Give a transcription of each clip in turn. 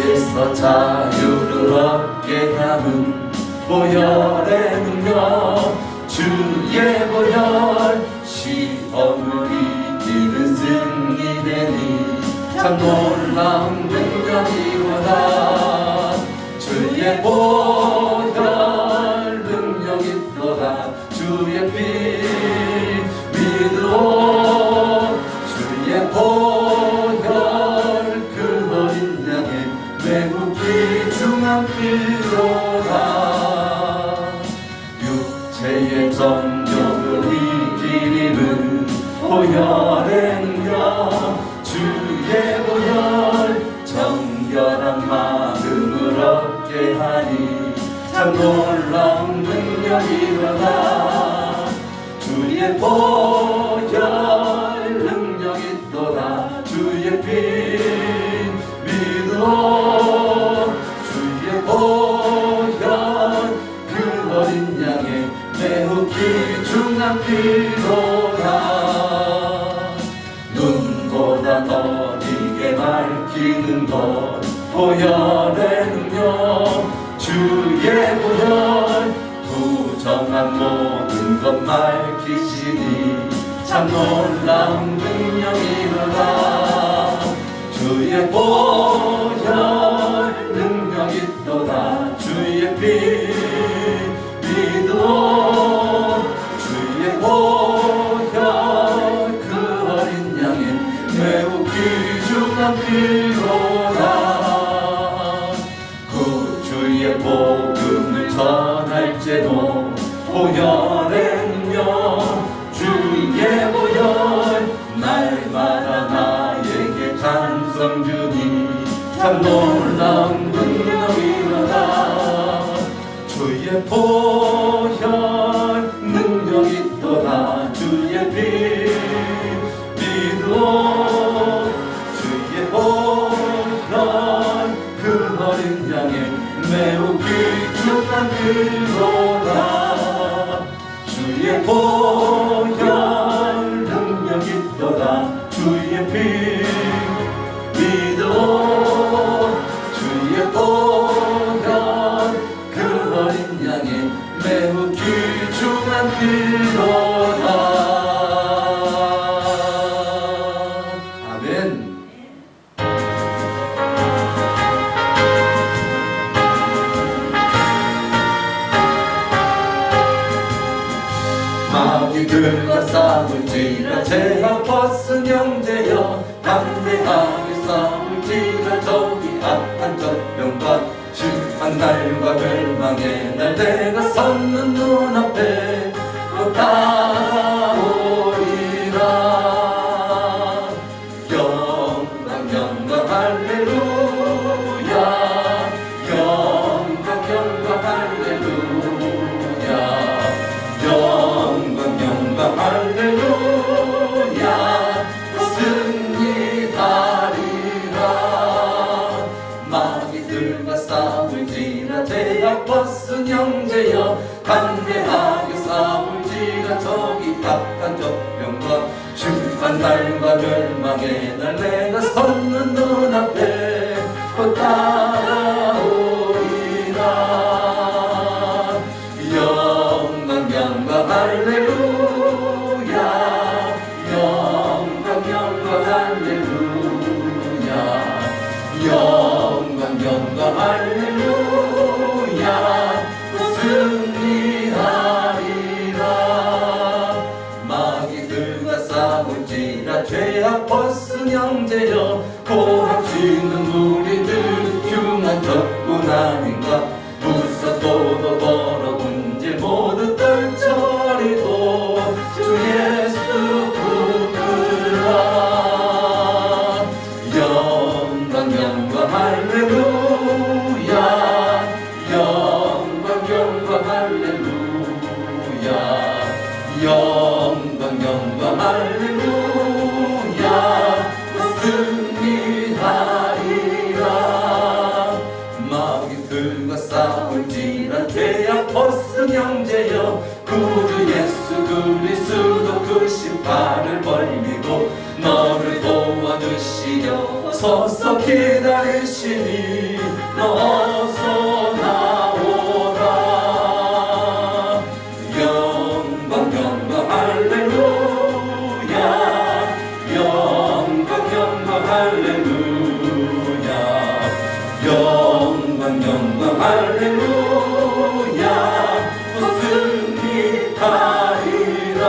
죄에서 자유를 얻게 하는 보혈의 능력, 주의 보혈, 시험을 이기는 승리되니 참 놀라운 능력이로다. 주의 보혈 능력 있도다. 주의 피 믿어. 주의 보혈 그 어린 양의 매우 귀중한 피로다. 육체의 정욕을 이기는 보혈의 능력, 주의 보혈 정결한 마음을 얻게 하니 참 놀라운 능력이로다. 주의 보혈 능력 있도다. 주의 피 믿어. 주의 보혈 그 어린 양의 매우 귀중한 피로다. 눈보다 더 이게 밝히는 것 보혈의 능력, 주의 보혈 부정한 모든 것 밝히시니 참 놀라운 능력이로다. 주의 보혈 능력 있도다. 주의 피 믿어. 주의 보혈 그 어린 양의 매우 귀중한 피로다. 구주의 복음을 전할제도 보혈의 능력, 주의 보혈 날마다 나에게 찬송 주니 참 놀라운 능력이로다. 주의 보혈 능력 있도다. 주의 피 믿어. 주의 보혈 그 어린 양의 매우 귀중한 피로다. 주의 보혈 능력 있도다. 주의 피 믿어. 주의 보혈 그 어린 양의 매우 귀중한 피로다. 아멘. 마귀들과 싸울지라 죄악 벗은 형제여, 담대하게 싸울지라 저기 악한 전병과 심판 날과 멸망의 날 내가 섰는 눈앞에 곧 다가오리라. 영광 영광 할렐루야. 영광 영광 할렐루야. 영광 영광 할렐루야. 승리하리라. 마귀들과 싸울지라 죄악 벗은 형제여, 담대하게 싸울지라 저기 악한 적병과 심판 날과 멸망의 날 내가 섰는 눈앞에 곧 따라오리라. 영광 영광 할렐루야. 영광 영광 할렐루야. 영광 영광 할렐루야. 승리하리라. 마귀들과 싸울지라 죄악 벗은 형제여, 고함치는 우리들 흉한 적군 아닌가. 무섭고도 더러운 질 모두 떨쳐리고 주 예수 부르라. 영광 영광 할렐루야. 영광 영광 할렐루야. 영광 영광 할렐루야. 승리하리라. 마귀들과 싸울지라 죄악 벗은 형제여, 구주 예수 그리스도 그 심판을 벌리고 너를 도와주시려 서서 기다리시니 어서 나오라. 영광 영광 할렐루야. 영광 영광 할렐루야. 영광 영광 할렐루야. 승리하리라.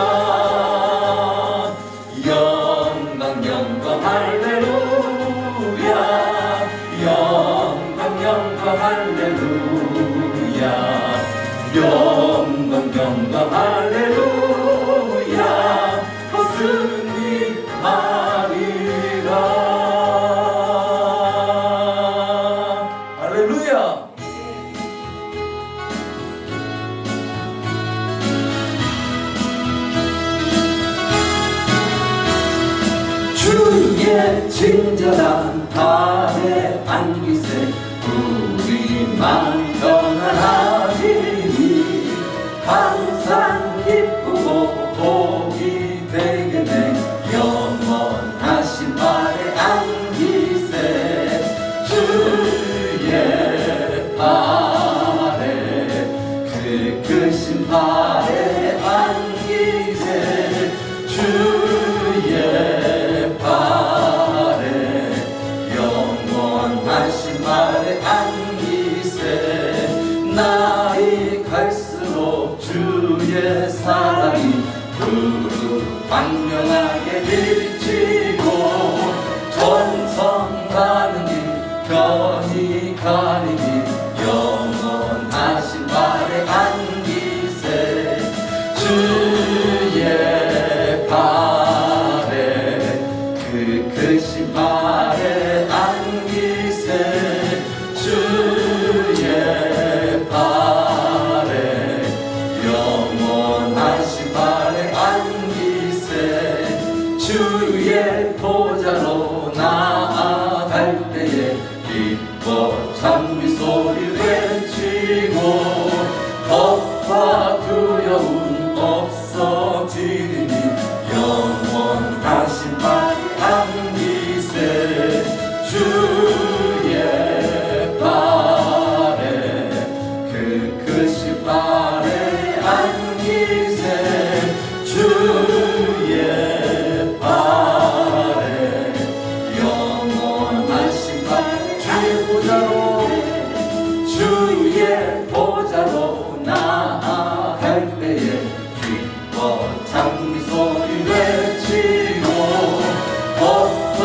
영광 영광 할렐루야. 영광 영광 할렐루야. 영광 영광 할렐루야. 승리하리라. 할렐루야. 주의 친절한 발에 안기세 우리 마음 평안하리니. 항상 기쁘고 복이 되겠네. 영원하신 발에 안기세. 주의 발에 그 크신 발에 안기세. 주의 발에 영원하신 발에 안기세. 나이 갈수록 주의 사랑이 두루 광명하게 비치고 전성 가는 길 편히 가리니. 영원하신 발에 안기세. 주의 발에 그 크신 발에 안기세. 주의 발에 영원하신 발에 안기세. 주의 보좌로 나아갈 때에 기뻐 찬미 소리 외치고 겁과 두려움 없어지리니. 영원하신 발에 안기세. 주의 발에 그 크신 발에 안기세. 주의 발에 영원하신 발에 주의 보좌로 주의 보좌로 나아갈 때에 기뻐 찬미 소리 외치고 겁과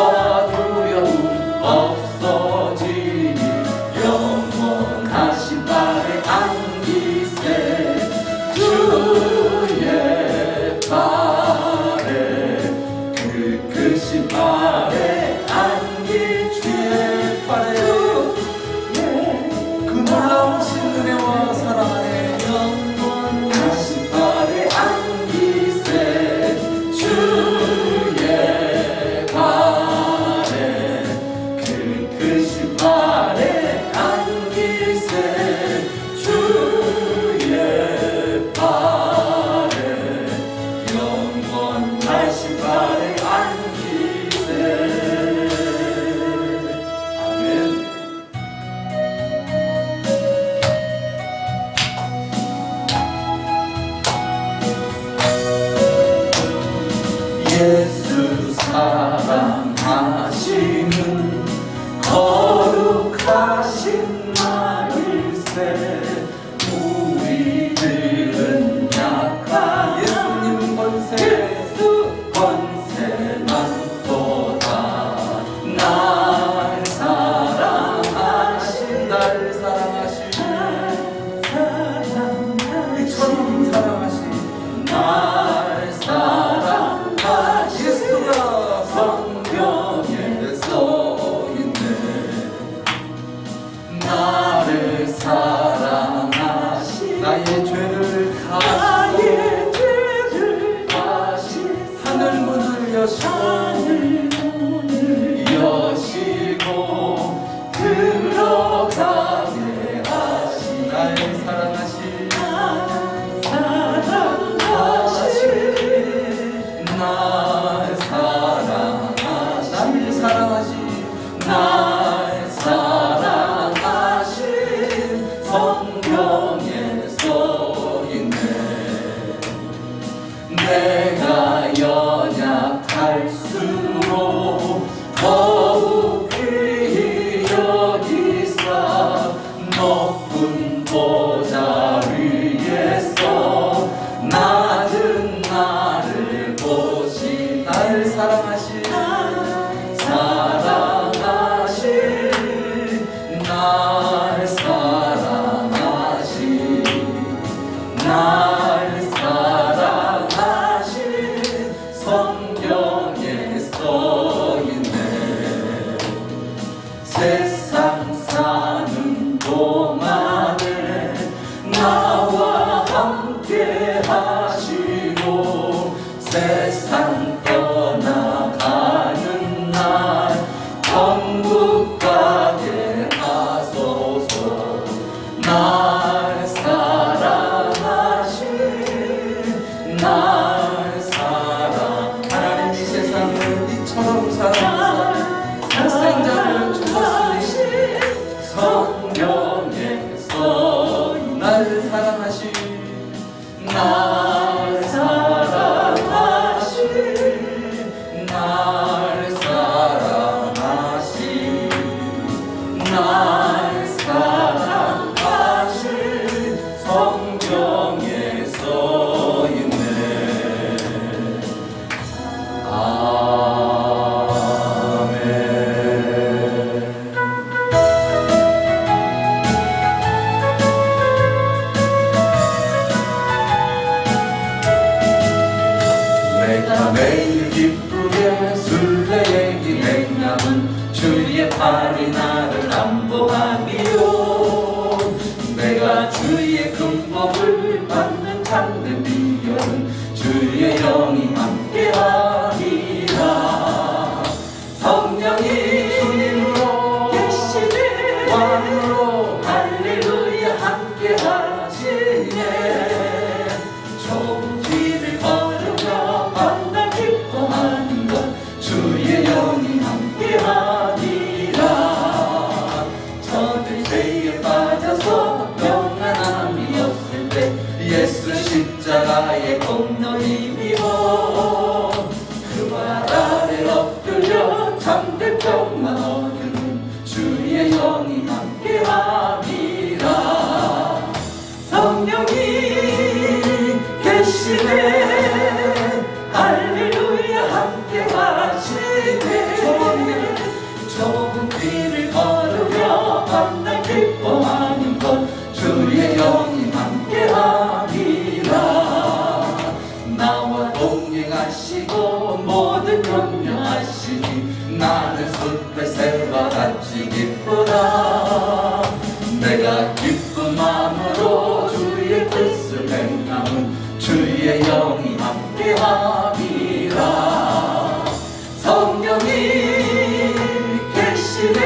두려움 없어지니. 영원하신 발에 안기세. 주의 발에 그 크신 발에 안기세. 발에 그 놀라우신 은혜와 사랑 안에 영원하신 발에 안기세. 주의 발에 그 크신 발에 안기세. 주의 발에 영원하신 발에 안기세. 아멘. 예수 사랑하시는 거룩하신 나일세. 우리들은 약한 예수님 권세만 보다 날 사랑하신 날 사랑하신 이처럼 사랑하신 날 사랑하신 예수가 성경에 써있네. 나를 사랑하신 나의 죄를 가시 하늘 문을 여시고 들어가게 하신 나의 사랑하신 날 사랑하신 사랑하사 독생자를 주셨으니 성령에서 날 사랑하시 날 사랑하시 날 사랑하시 날 사랑하시 성경에 써있네. 아멘. 내가 매일 기쁘게 술래의 이 맹남은 주의 팔이 나를 안보하리요. 내가 주의 금복을 받는 참된 비결은 주의 영이 함께하리라. 성령이 주님으로 계시네 왕으로 할렐루야 함께하시네. 좁은 길을 걸으며 만나 기뻐하는 것 주의 영이 함께하리라. 저들 죄에 빠져서 평안함이 없을 때 예수 십자가의 공로 힘입어 그 말 아래 엎드려 참된 평만 얻는 주의 영이 함께하리라. 성령이 계시네 할렐루야 함께하시네. 좁은 길을 걸으며 만나 기뻐하는 것 주의 영이 함께하리라. 나와 동행하시고 모든 염려하시니 나는 숲의 새와 같이 기쁘다. 내가 기쁜 마음으로 주의 뜻을 행함은 주의 영이 함께하리라. 성령이 계시네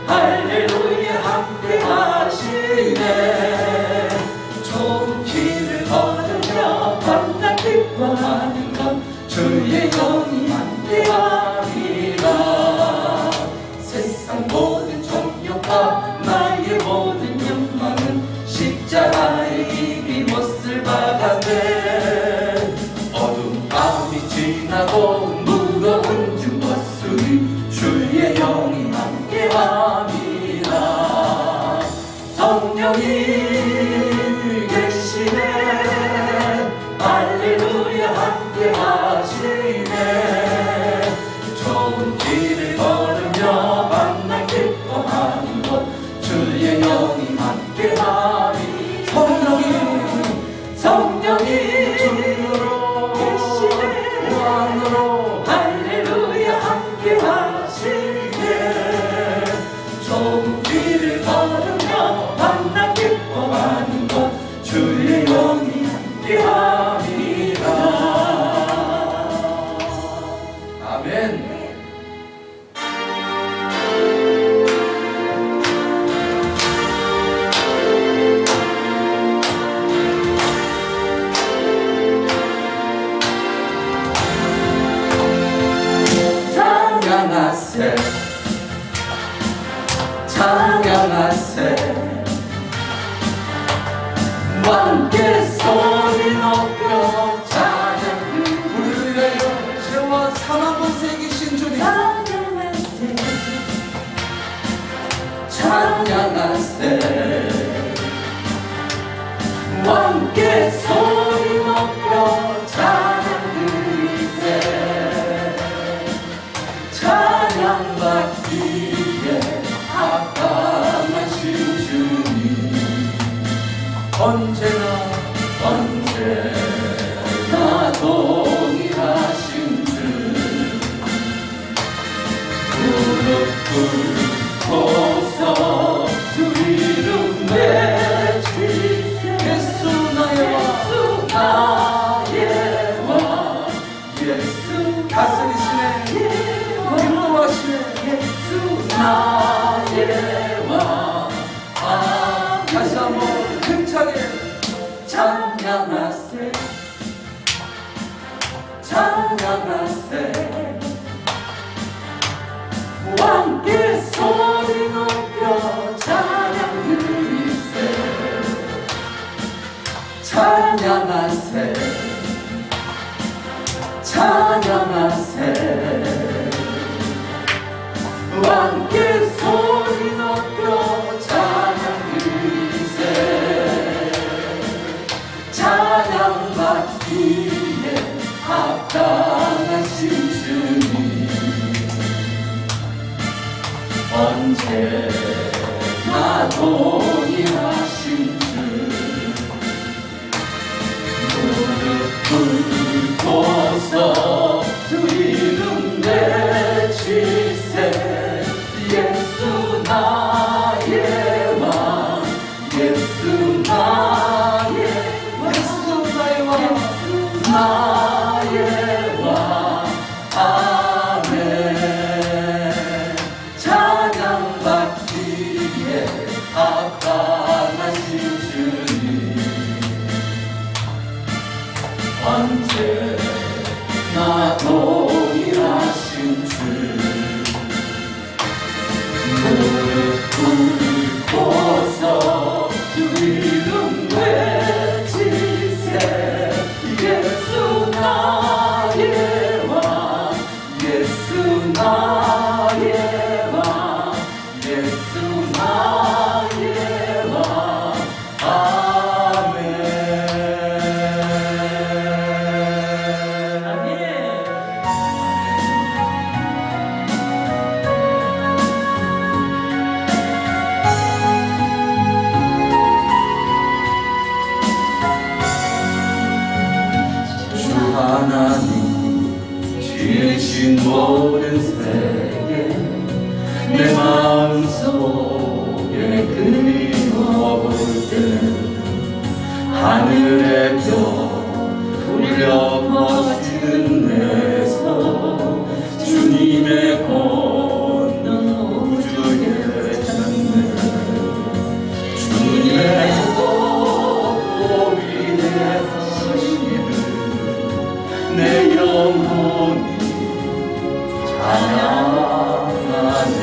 할렐루야 함께하시네. 좁은 길을 걸으며 만나 기뻐하는 것 주의 영이 함께하리라. 세상 모든 정욕과 나의 모든 욕망은 십자가의 길이 못을 박아내. 어두운 밤이 지나고 무거운 짐 벗으니 주의 영이 함께하리라. 성령이 계시네 할렐루야 함께하시네. 좁은 길을 걸으며 만나 기뻐하는 것 주의 영이 함께하리. 성령이 주님으로 계시네 왕으로 할렐루야 함께하시네. 좁은 길을 걸으며 만나 기뻐하는 것 주의 영이 함께하리라. 아멘. 찬양하세 찬양하세 함께 소리 높여 찬양. 우리를 위하여 죄와 사망 권세에 계신 주님 찬양하세 찬양하세 함께 소리 높여 찬양 드리세. 찬양받기에 합당하신 주님 언제나 동일하신 주. 무릎 꿇고서 주 이름 외치세. 예수 나의 왕 예수 다스리시네 기뻐하시네 예수 나의 왕. 다시 한번 힘차게 찬양하세 찬양하세 찬양하세 찬양하세 함께 소리 높여 찬양 드리세 찬양받기에 합당하신 주님 언제나 동일하신 주 무릎 꿇고서 주 이름 외치세 예수 나의 왕 예수 나의 왕 나의 왕 아멘 찬양받기에 합당하신 주님 언제나 동일하신 주 무릎 꿇고서 주 이름 외치세 예수 나의 왕 예수 나의 왕 예수 나의 왕 아멘 하나님 지으신 모든 세계 내 마음속에 그리워볼 때 하늘의 별 울려 퍼지는 내 손 주님의 걷는 우주의 전매 주님의 또 위대하심을 내 영혼이 찬양하네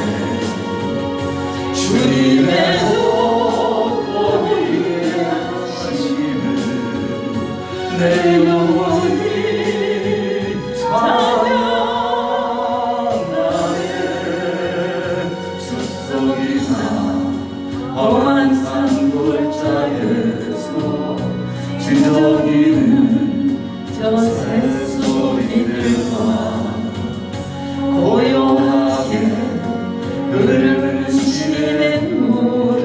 주님의 높고 위대하심을 내 영혼이 찬양하네 숲속이나 험한 산골짜기에서 지저귀는 저 새소리들과 고요하게 흐르는 시냇 물은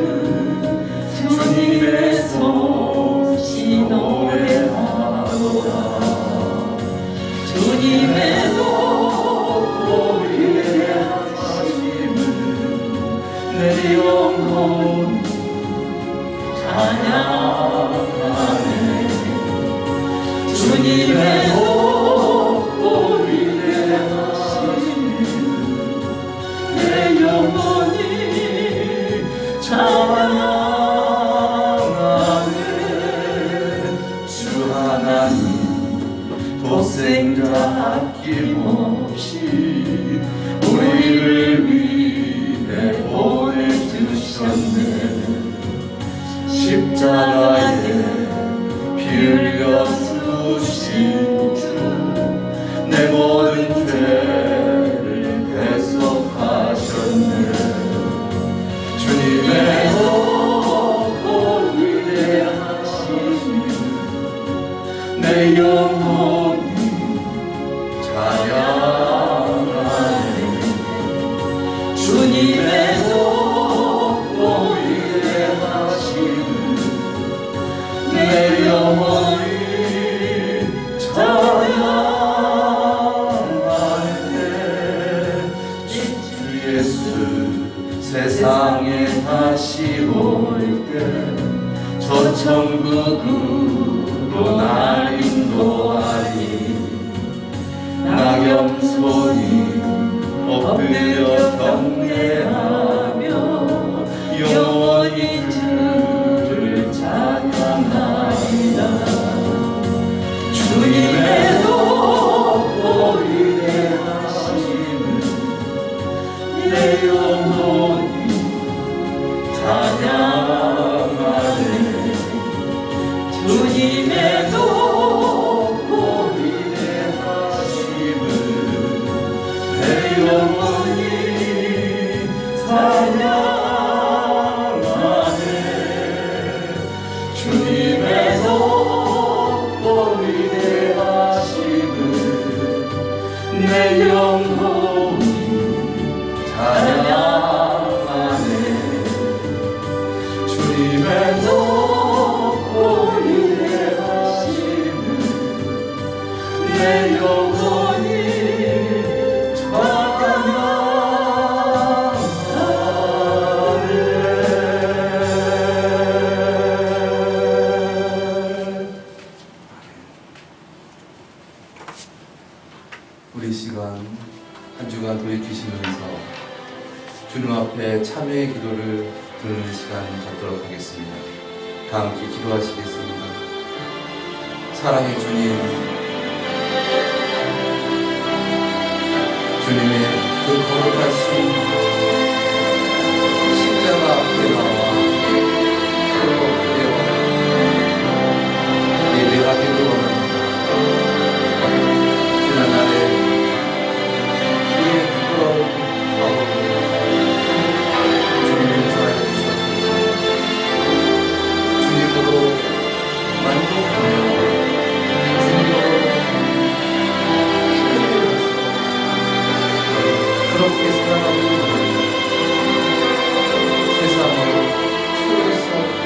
주님의 솜씨 노래하노라 주님의 높고 위대하심을 내 영혼이 찬양하네 주님의 높고 위대하심을 내 영혼이 찬양하네 주 하나님 독생자 아낌없이 우리를 위해 보내주셨네 십자가에 피 흘려 주신 주 내 모든 죄를 대속하셨네 주님의 높고 위대하심을 내 영혼이 찬양하네 주님의 높고 위대하심을 내 영혼이 찬양하네 주 예수 세상에 다시 올 때 저 천국으로 날 인도하리 낙염소리 엎드려 경배하며 영원히 주를 찬양하리라 주님의 높고 위대하심을 내 영혼이 찬양하네 주님의 영원히 찬양하네. 주님의 높고 위대하심을 내 영혼이 찬양하네. 주님의 높고 위대하심을 내 영혼이 우리 시간 한 주간 돌이키시면서 주님 앞에 참회의 기도를 드리는 시간 갖도록 하겠습니다. 다 함께 기도하시겠습니다. 사랑의 주님, 주님의 그 거룩하신 십자가 앞에 나와 예배하기를 원합니다. 지난날에 우리의 부끄러운 마음을 주님 용서하여 주시옵소서. 주님으로 만족하며 주님으로 기쁘면서 그렇게 살아가기를 원합니다. 세상으로 채울 수 없고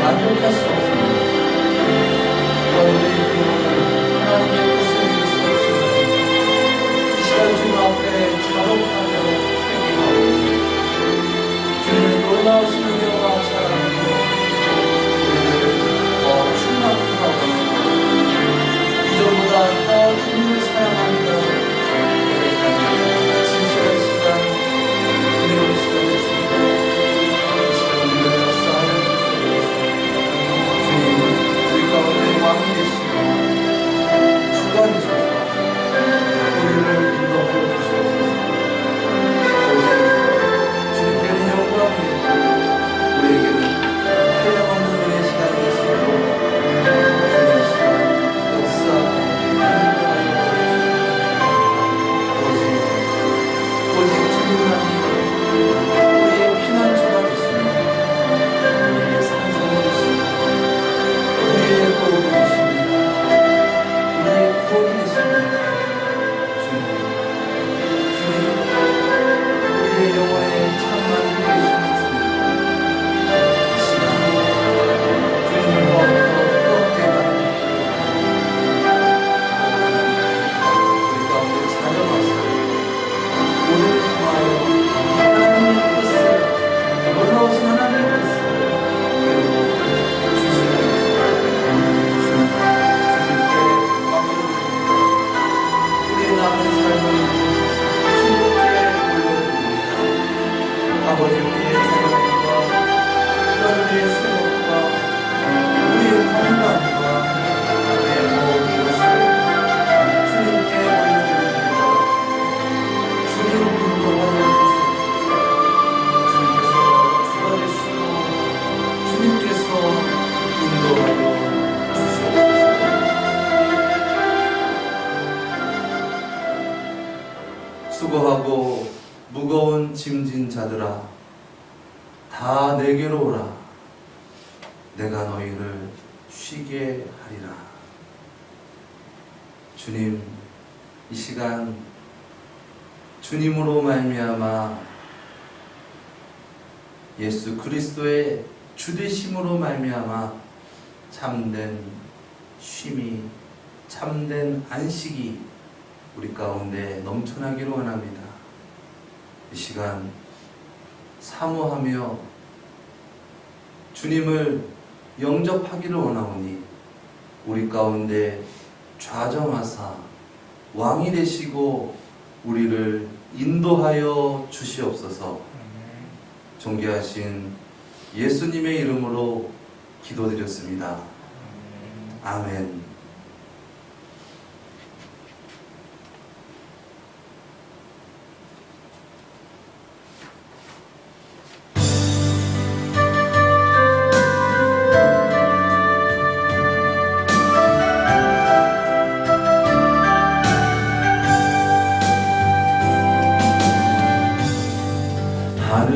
만족할 수 없습니다. 우리의 기도는 하나님의 뜻을 이룰 수 없습니다. 이 시간 주님 앞에 자복하며 회개하고 주님의 놀라우신 은혜와 사랑으로 우리를 더 충만케 하옵소서. 이전보다 더 주님을 사랑합니다. 고백하며 진실한 시간, 은혜로운 시간 됐습니다. 이 시간 우리를 역사하여 주시옵소서. 주님, 우리 가운데 왕이 되시고 주가 되셔서 우리를 인도하여 주시옵소서. 오직 주님께는 영광이 있고 우리에게는 한량없는 은혜의 시간이 되시도록 주님 시간 역사하여 주시옵소서. 오직 주님만이 우리의 피난처가 되시며 우리의 산성이 되시며 우리의 도움이 되십니다. 우리의 구원이 되십니다. 주님, 우리의 영혼에 참만 되시는 주님, 이 시간 주님을 더 뜨겁게 만들고 우리 가운데 찾아와서 우리를 통하여 하나님의 뜻을, 놀라우신 하나님의 뜻을 이루어 주시옵소서. 주님께 맡겨드립니다. 우리의 남은 삶을 주님께 올려드립니다. 아버지, 우리의 자녀들과 우리의 생업과 우리의 건강과 내 모든 것을 주님께 올려드립니다. 주님 인도하여 주시옵소서. 주님께서 주가 되시고 주님께서 인도하여 주시옵소서. 수고하고 무거운 짐진 자들아, 다 내게로 오라. 내가 너희를 쉬게 하리라. 주님, 이 시간 주님으로 말미암아 예수 그리스도의 주되심으로 말미암아 참된 쉼이, 참된 안식이 우리 가운데 넘쳐나기를 원합니다. 이 시간 사모하며 주님을 영접하기를 원하오니 우리 가운데 좌정하사 왕이 되시고 우리를 인도하여 주시옵소서. 존귀하신 예수님의 이름으로 기도드렸습니다. 아멘.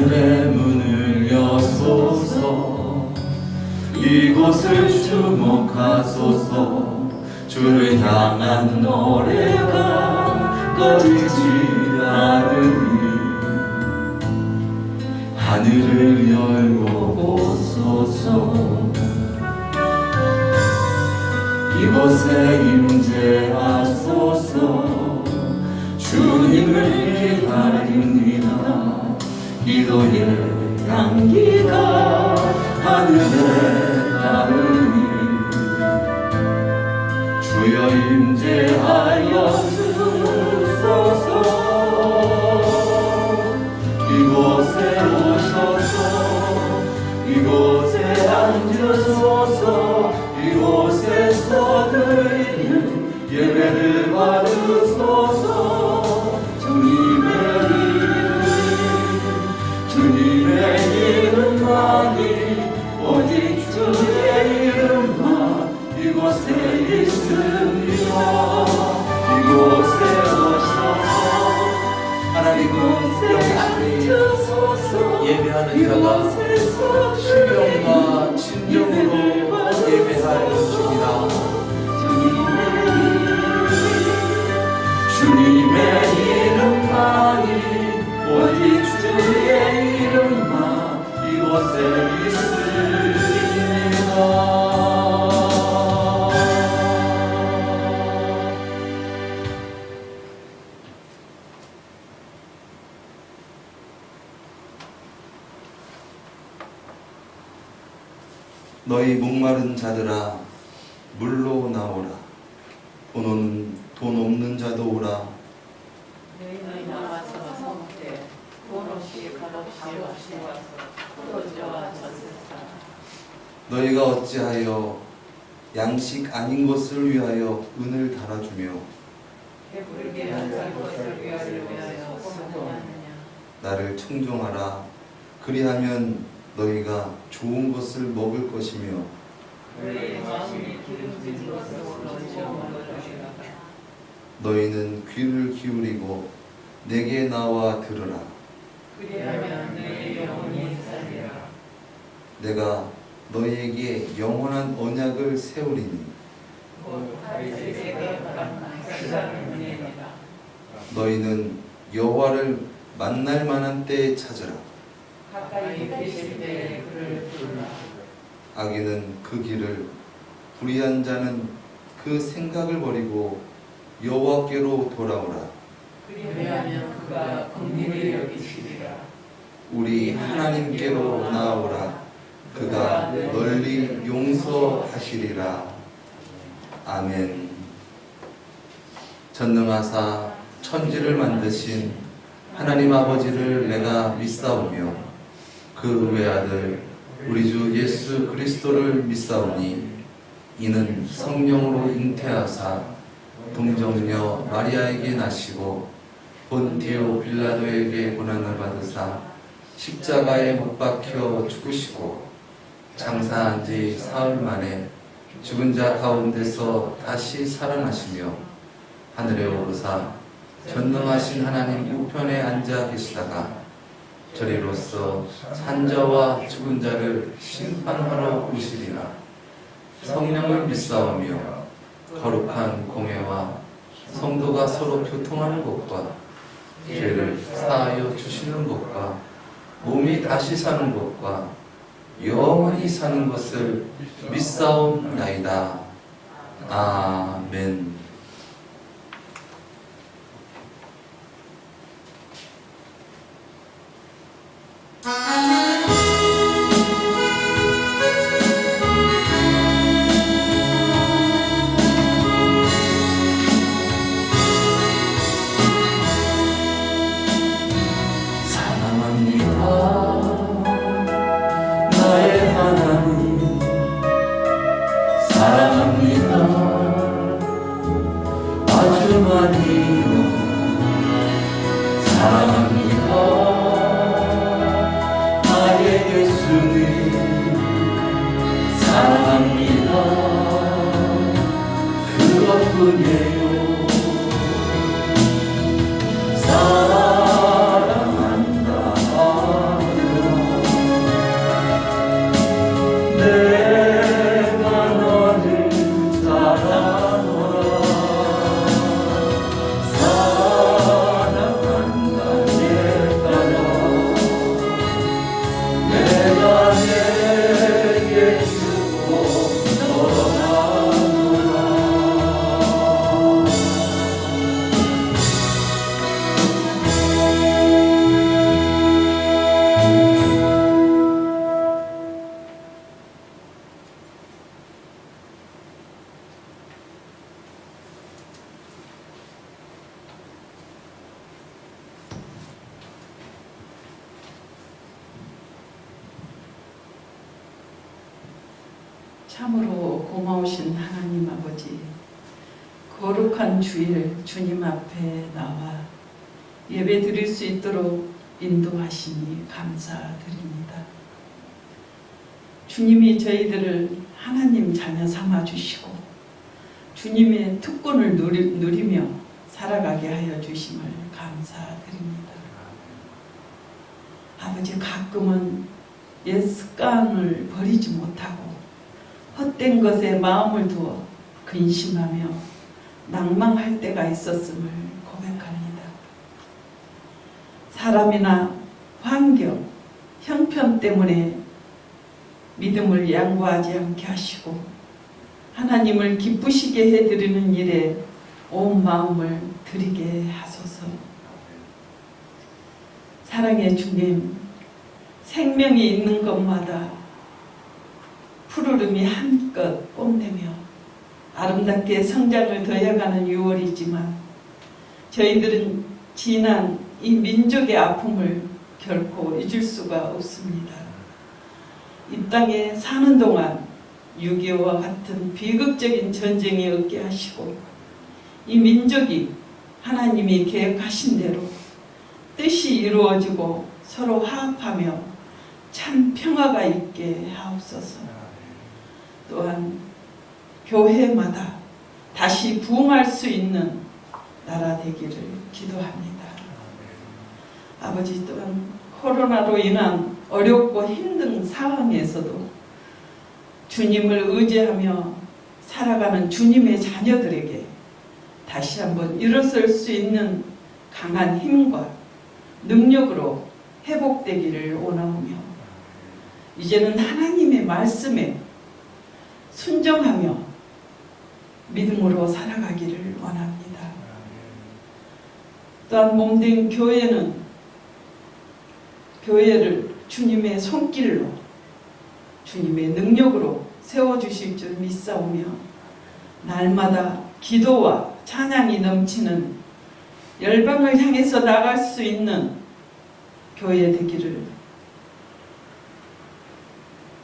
하늘의 문을 여소서. 이곳을 주목하소서. 주를 향한 노래가 꺼지지 않으니 하늘을 열고 보소서. 이곳에 임재하소서. 주님을 기다립니다. 기도의 향기가 하늘에 닿으니 주여 임재하여 주소서. 이곳에 오셔서 이곳에 앉으소서. 이곳에서 드리는 예배를 받으소서. 주님의 이름만이 오직 주의 이름만 이곳에 있습니다. 이곳에 오셔서 하나님은 앉으소서. 예배하는 자가 신령과 진정으로 예배할 것입니다. 주님의 이름만이 오직 주의 이름만 이곳에 있습니다. 너희 목마른 자들아 물로 나오라. 돈 없는 자도 오라. 너희 나와서 성때 돈 없이 값없이 와서 포도주와 젖을 사. 너희가 어찌하여 양식 아닌 것을 위하여 은을 달아주며 배부르게 할 것을 위하여 소원하느냐. 나를 청종하라. 그리하면 너희가 좋은 것을 먹을 것이며 너희 마음이 기름진 것으로 지어먹으리라. 너희는 귀를 기울이고 내게 나와 들으라. 그리하면 너희 영혼이 살리라. 내가 너희에게 영원한 언약을 세우리니 곧 다윗에게 받은 시작의 은혜니라. 너희는 여호와를 만날 만한 때에 찾으라. 가까이 계실 때에 그를 부르라. 악인은 그 길을, 불의한 자는 그 생각을 버리고 여호와께로 돌아오라. 그리하면 그가 긍휼히 여기시리라. 우리 하나님께로 나아오라. 그가 널리 용서하시리라. 아멘. 전능하사 천지를 만드신 하나님 아버지를 내가 믿사오며 그 외아들 우리 주 예수 그리스도를 믿사오니 이는 성령으로 잉태하사 동정녀 마리아에게 나시고 본디오 빌라도에게 고난을 받으사 십자가에 못 박혀 죽으시고 장사한 지 사흘 만에 죽은 자 가운데서 다시 살아나시며 하늘에 오르사 전능하신 하나님 우편에 앉아 계시다가 저리로서 산자와 죽은 자를 심판하러 오시리라. 성령을 믿사오며 거룩한 공회와 성도가 서로 교통하는 것과 죄를 사하여 주시는 것과 몸이 다시 사는 것과 영원히 사는 것을 믿사옵나이다. 아멘. 나의 하나님 사랑합니다. 아주 많이요 사랑합니다. 나의 예수님 사랑합니다. 그것뿐이에요. 사랑한다. 참으로 고마우신 하나님 아버지, 거룩한 주일 주님 앞에 나와 예배 드릴 수 있도록 인도하시니 감사드립니다. 주님이 저희들을 하나님 자녀 삼아 주시고 주님의 특권을 누리며 살아가게 하여 주심을 감사드립니다. 아버지, 가끔은 옛 습관을 버리지 못하고 헛된 것에 마음을 두어 근심하며 낭망할 때가 있었음을 고백합니다. 사람이나 환경, 형편 때문에 믿음을 양보하지 않게 하시고 하나님을 기쁘시게 해드리는 일에 온 마음을 드리게 하소서. 사랑의 주님, 생명이 있는 것마다 푸르름이 한껏 뽐내며 아름답게 성장을 더해가는 6월이지만 저희들은 지난 이 민족의 아픔을 결코 잊을 수가 없습니다. 이 땅에 사는 동안 6.25와 같은 비극적인 전쟁이 없게 하시고 이 민족이 하나님이 계획하신 대로 뜻이 이루어지고 서로 화합하며 참 평화가 있게 하옵소서. 또한 교회마다 다시 부흥할 수 있는 나라 되기를 기도합니다. 아버지, 또한 코로나로 인한 어렵고 힘든 상황에서도 주님을 의지하며 살아가는 주님의 자녀들에게 다시 한번 일어설 수 있는 강한 힘과 능력으로 회복되기를 원하오며 이제는 하나님의 말씀에 순종하며 믿음으로 살아가기를 원합니다. 또한 몸된 교회를 주님의 손길로 주님의 능력으로 세워주실 줄 믿사오며 날마다 기도와 찬양이 넘치는 열방을 향해서 나갈 수 있는 교회 되기를,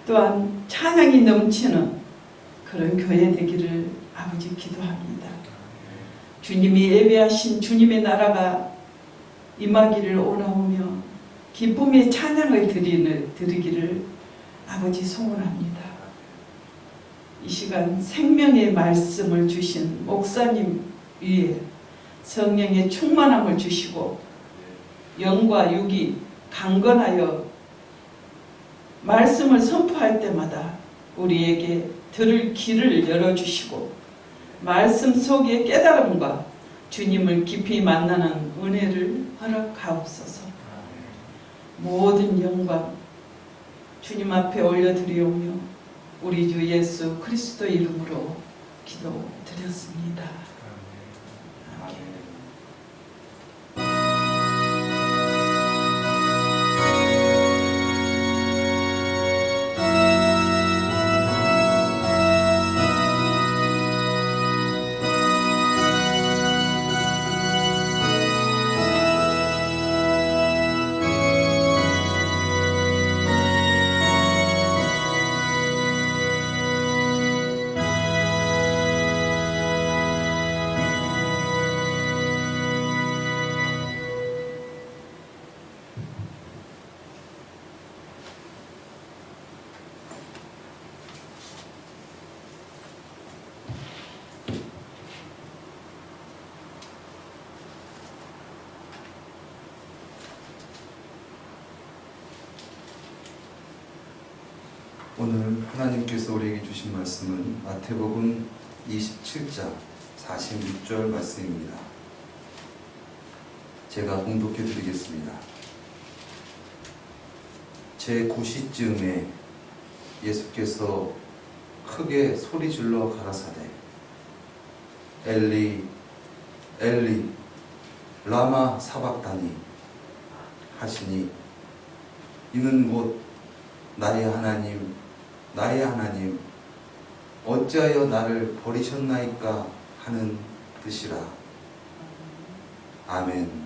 또한 찬양이 넘치는 그런 교회 되기를 아버지 기도합니다. 주님이 예배하신 주님의 나라가 임하기를 원하오며 기쁨의 찬양을 드리기를 아버지 소원합니다. 이 시간 생명의 말씀을 주신 목사님 위에 성령의 충만함을 주시고 영과 육이 강건하여 말씀을 선포할 때마다 우리에게 들을 귀를 열어주시고 말씀 속의 깨달음과 주님을 깊이 만나는 은혜를 허락하옵소서. 모든 영광 주님 앞에 올려드리오며 우리 주 예수 그리스도 이름으로 기도드렸습니다. 아멘. 오늘 하나님께서 우리에게 주신 말씀은 마태복음 27장 46절 말씀입니다. 제가 봉독해 드리겠습니다. 제9시쯤에 예수께서 크게 소리질러 가라사대 엘리 엘리 라마 사박다니 하시니 이는 곧 나의 하나님 나의 하나님 어찌하여 나를 버리셨나이까 하는 뜻이라. 아멘.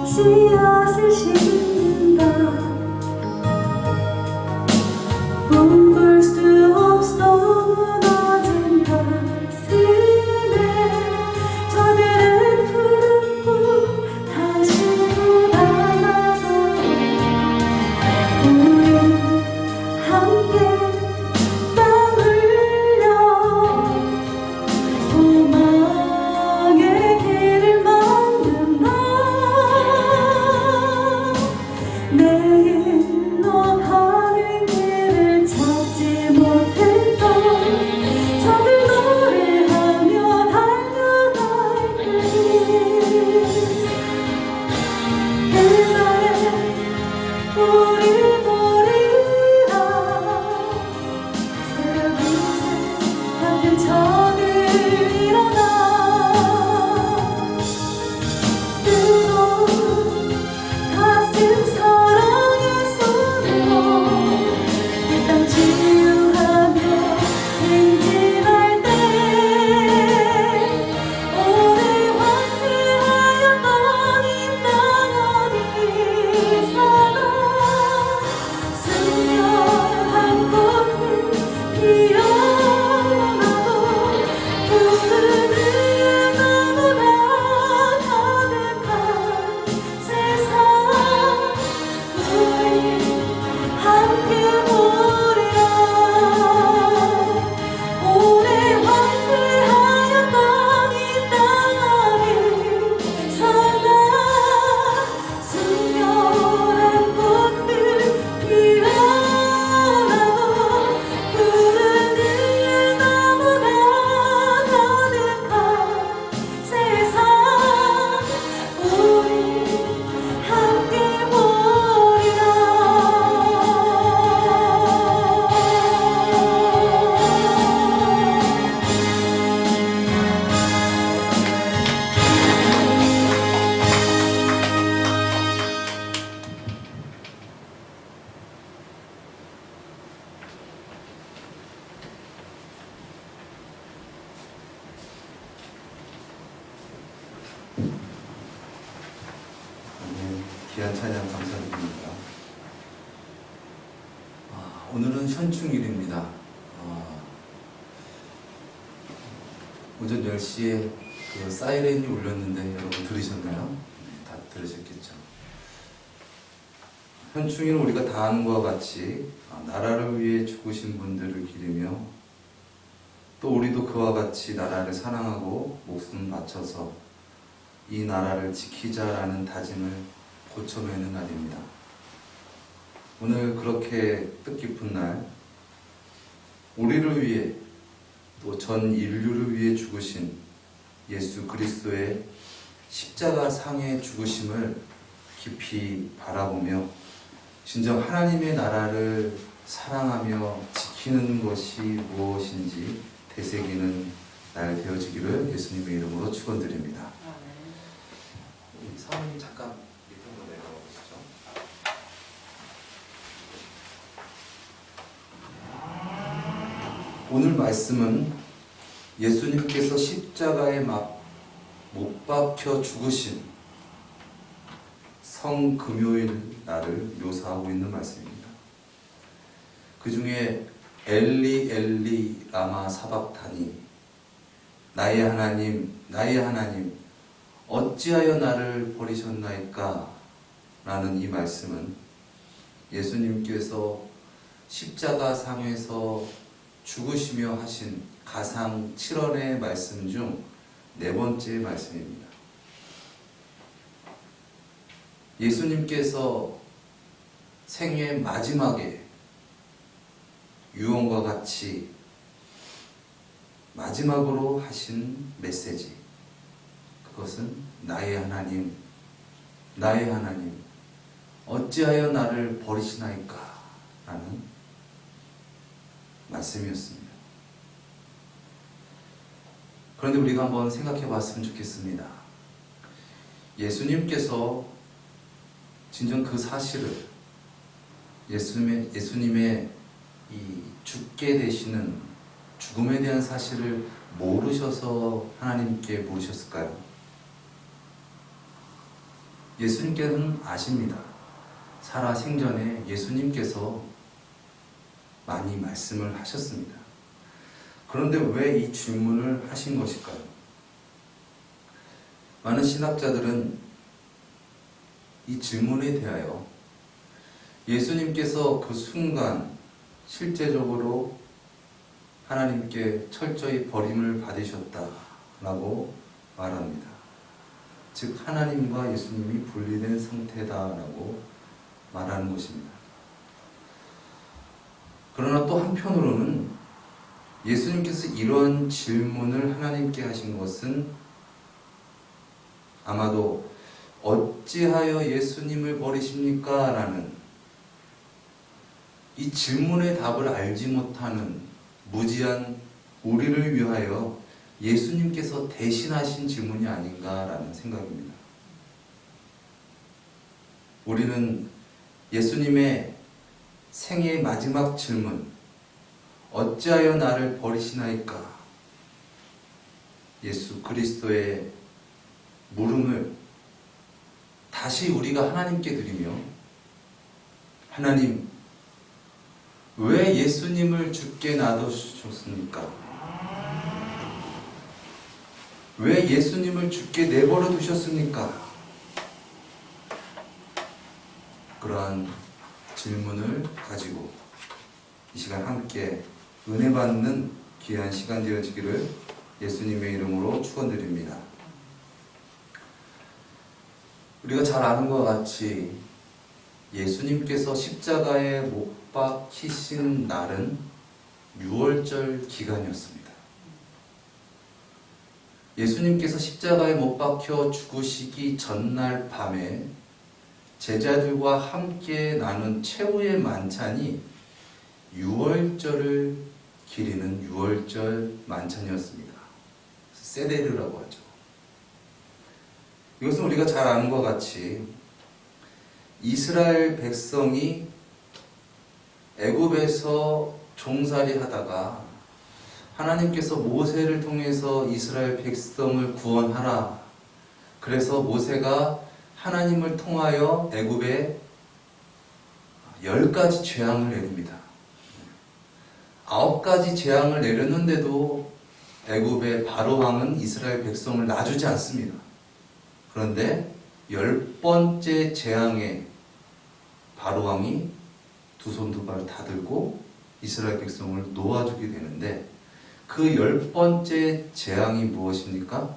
씨앗을 심는다. 꿈꿀 수 없어 무너진 가슴에 저들의 푸른 꿈 다시 돋아나서 우리 함께 땀 흘려 소망의 길을 만든다. 내일 너 가는 길을 찾지 못했던 저들 노래하며 달려갈 테니 그날에 우리 보리라. 새벽 이슬 같은 저들 일어나 뜨거운 가슴 사랑의 손으로 이 땅 치유하며 행진할 때 오래 황폐하였던 이 땅 어디서나 순결한 꽃을 피어나고 푸른 위에 나무가 가득한 세상 우리 함께 보리라. 오래 황폐하였던 이 땅 어디서나 순결한 꽃들 피어나고 푸른 위에 나무가 가득한 세상 우리 함께 보리라. 아멘. 귀한 찬양 감사드립니다. 오늘은 현충일입니다. 오전 10시에 그 사이렌이 울렸는데 여러분 들으셨나요? 다 들으셨겠죠. 현충일은 우리가 다 아는 것과 같이 나라를 위해 죽으신 분들을 기리며 또 우리도 그와 같이 나라를 사랑하고 목숨 바쳐서 이 나라를 지키자라는 다짐을 고쳐매는 날입니다. 오늘 그렇게 뜻깊은 날, 우리를 위해 또 전 인류를 위해 죽으신 예수 그리스도의 십자가 상의 죽으심을 깊이 바라보며 진정 하나님의 나라를 사랑하며 지키는 것이 무엇인지 되새기는 날 되어지기를 예수님의 이름으로 축원드립니다. 우리 사모님 잠깐 밑으로 내려가 보시죠. 오늘 말씀은 예수님께서 십자가에 못 박혀 죽으신 성금요일 날을 묘사하고 있는 말씀입니다. 그 중에 엘리 엘리 라마 사박다니, 나의 하나님 나의 하나님 어찌하여 나를 버리셨나이까 라는 이 말씀은 예수님께서 십자가 상에서 죽으시며 하신 가상 7원의 말씀 중 4번째 말씀입니다. 예수님께서 생애의 마지막에 유언과 같이 마지막으로 하신 메시지, 그것은 나의 하나님, 나의 하나님, 어찌하여 나를 버리시나이까? 라는 말씀이었습니다. 그런데 우리가 한번 생각해 봤으면 좋겠습니다. 예수님께서 진정 그 사실을, 예수님의 이 죽게 되시는 죽음에 대한 사실을 모르셔서 하나님께 물으셨을까요? 예수님께서는 아십니다. 살아 생전에 예수님께서 많이 말씀을 하셨습니다. 그런데 왜 이 질문을 하신 것일까요? 많은 신학자들은 이 질문에 대하여 예수님께서 그 순간 실제적으로 하나님께 철저히 버림을 받으셨다라고 말합니다. 즉 하나님과 예수님이 분리된 상태다라고 말하는 것입니다. 그러나 또 한편으로는 예수님께서 이런 질문을 하나님께 하신 것은 아마도 어찌하여 예수님을 버리십니까? 라는 이 질문의 답을 알지 못하는 무지한 우리를 위하여 예수님께서 대신하신 질문이 아닌가라는 생각입니다. 우리는 예수님의 생애의 마지막 질문, 어찌하여 나를 버리시나이까? 예수 그리스도의 물음을 다시 우리가 하나님께 드리며, 하나님, 왜 예수님을 죽게 놔두셨습니까? 왜 예수님을 죽게 내버려 두셨습니까? 그러한 질문을 가지고 이 시간 함께 은혜 받는 귀한 시간 되어지기를 예수님의 이름으로 축원드립니다. 우리가 잘 아는 것 같이 예수님께서 십자가에 못 박히신 날은 유월절 기간이었습니다. 예수님께서 십자가에 못 박혀 죽으시기 전날 밤에 제자들과 함께 나눈 최후의 만찬이 유월절을 기리는 유월절 만찬이었습니다. 세데르라고 하죠. 이것은 우리가 잘 아는 것 같이 이스라엘 백성이 애굽에서 종살이 하다가 하나님께서 모세를 통해서 이스라엘 백성을 구원하라. 그래서 모세가 하나님을 통하여 애굽에 10가지 재앙을 내립니다. 9가지 재앙을 내렸는데도 애굽의 바로 왕은 이스라엘 백성을 놔주지 않습니다. 그런데 10번째 재앙에 바로 왕이 두 손 두 발 다 들고 이스라엘 백성을 놓아주게 되는데, 그 10번째 재앙이 무엇입니까?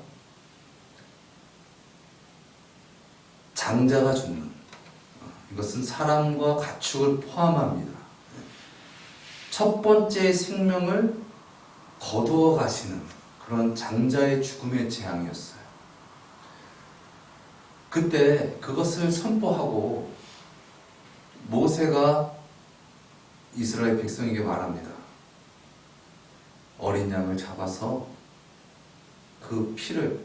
장자가 죽는, 이것은 사람과 가축을 포함합니다. 첫 번째 생명을 거두어 가시는 그런 장자의 죽음의 재앙이었어요. 그때 그것을 선포하고 모세가 이스라엘 백성에게 말합니다. 어린 양을 잡아서 그 피를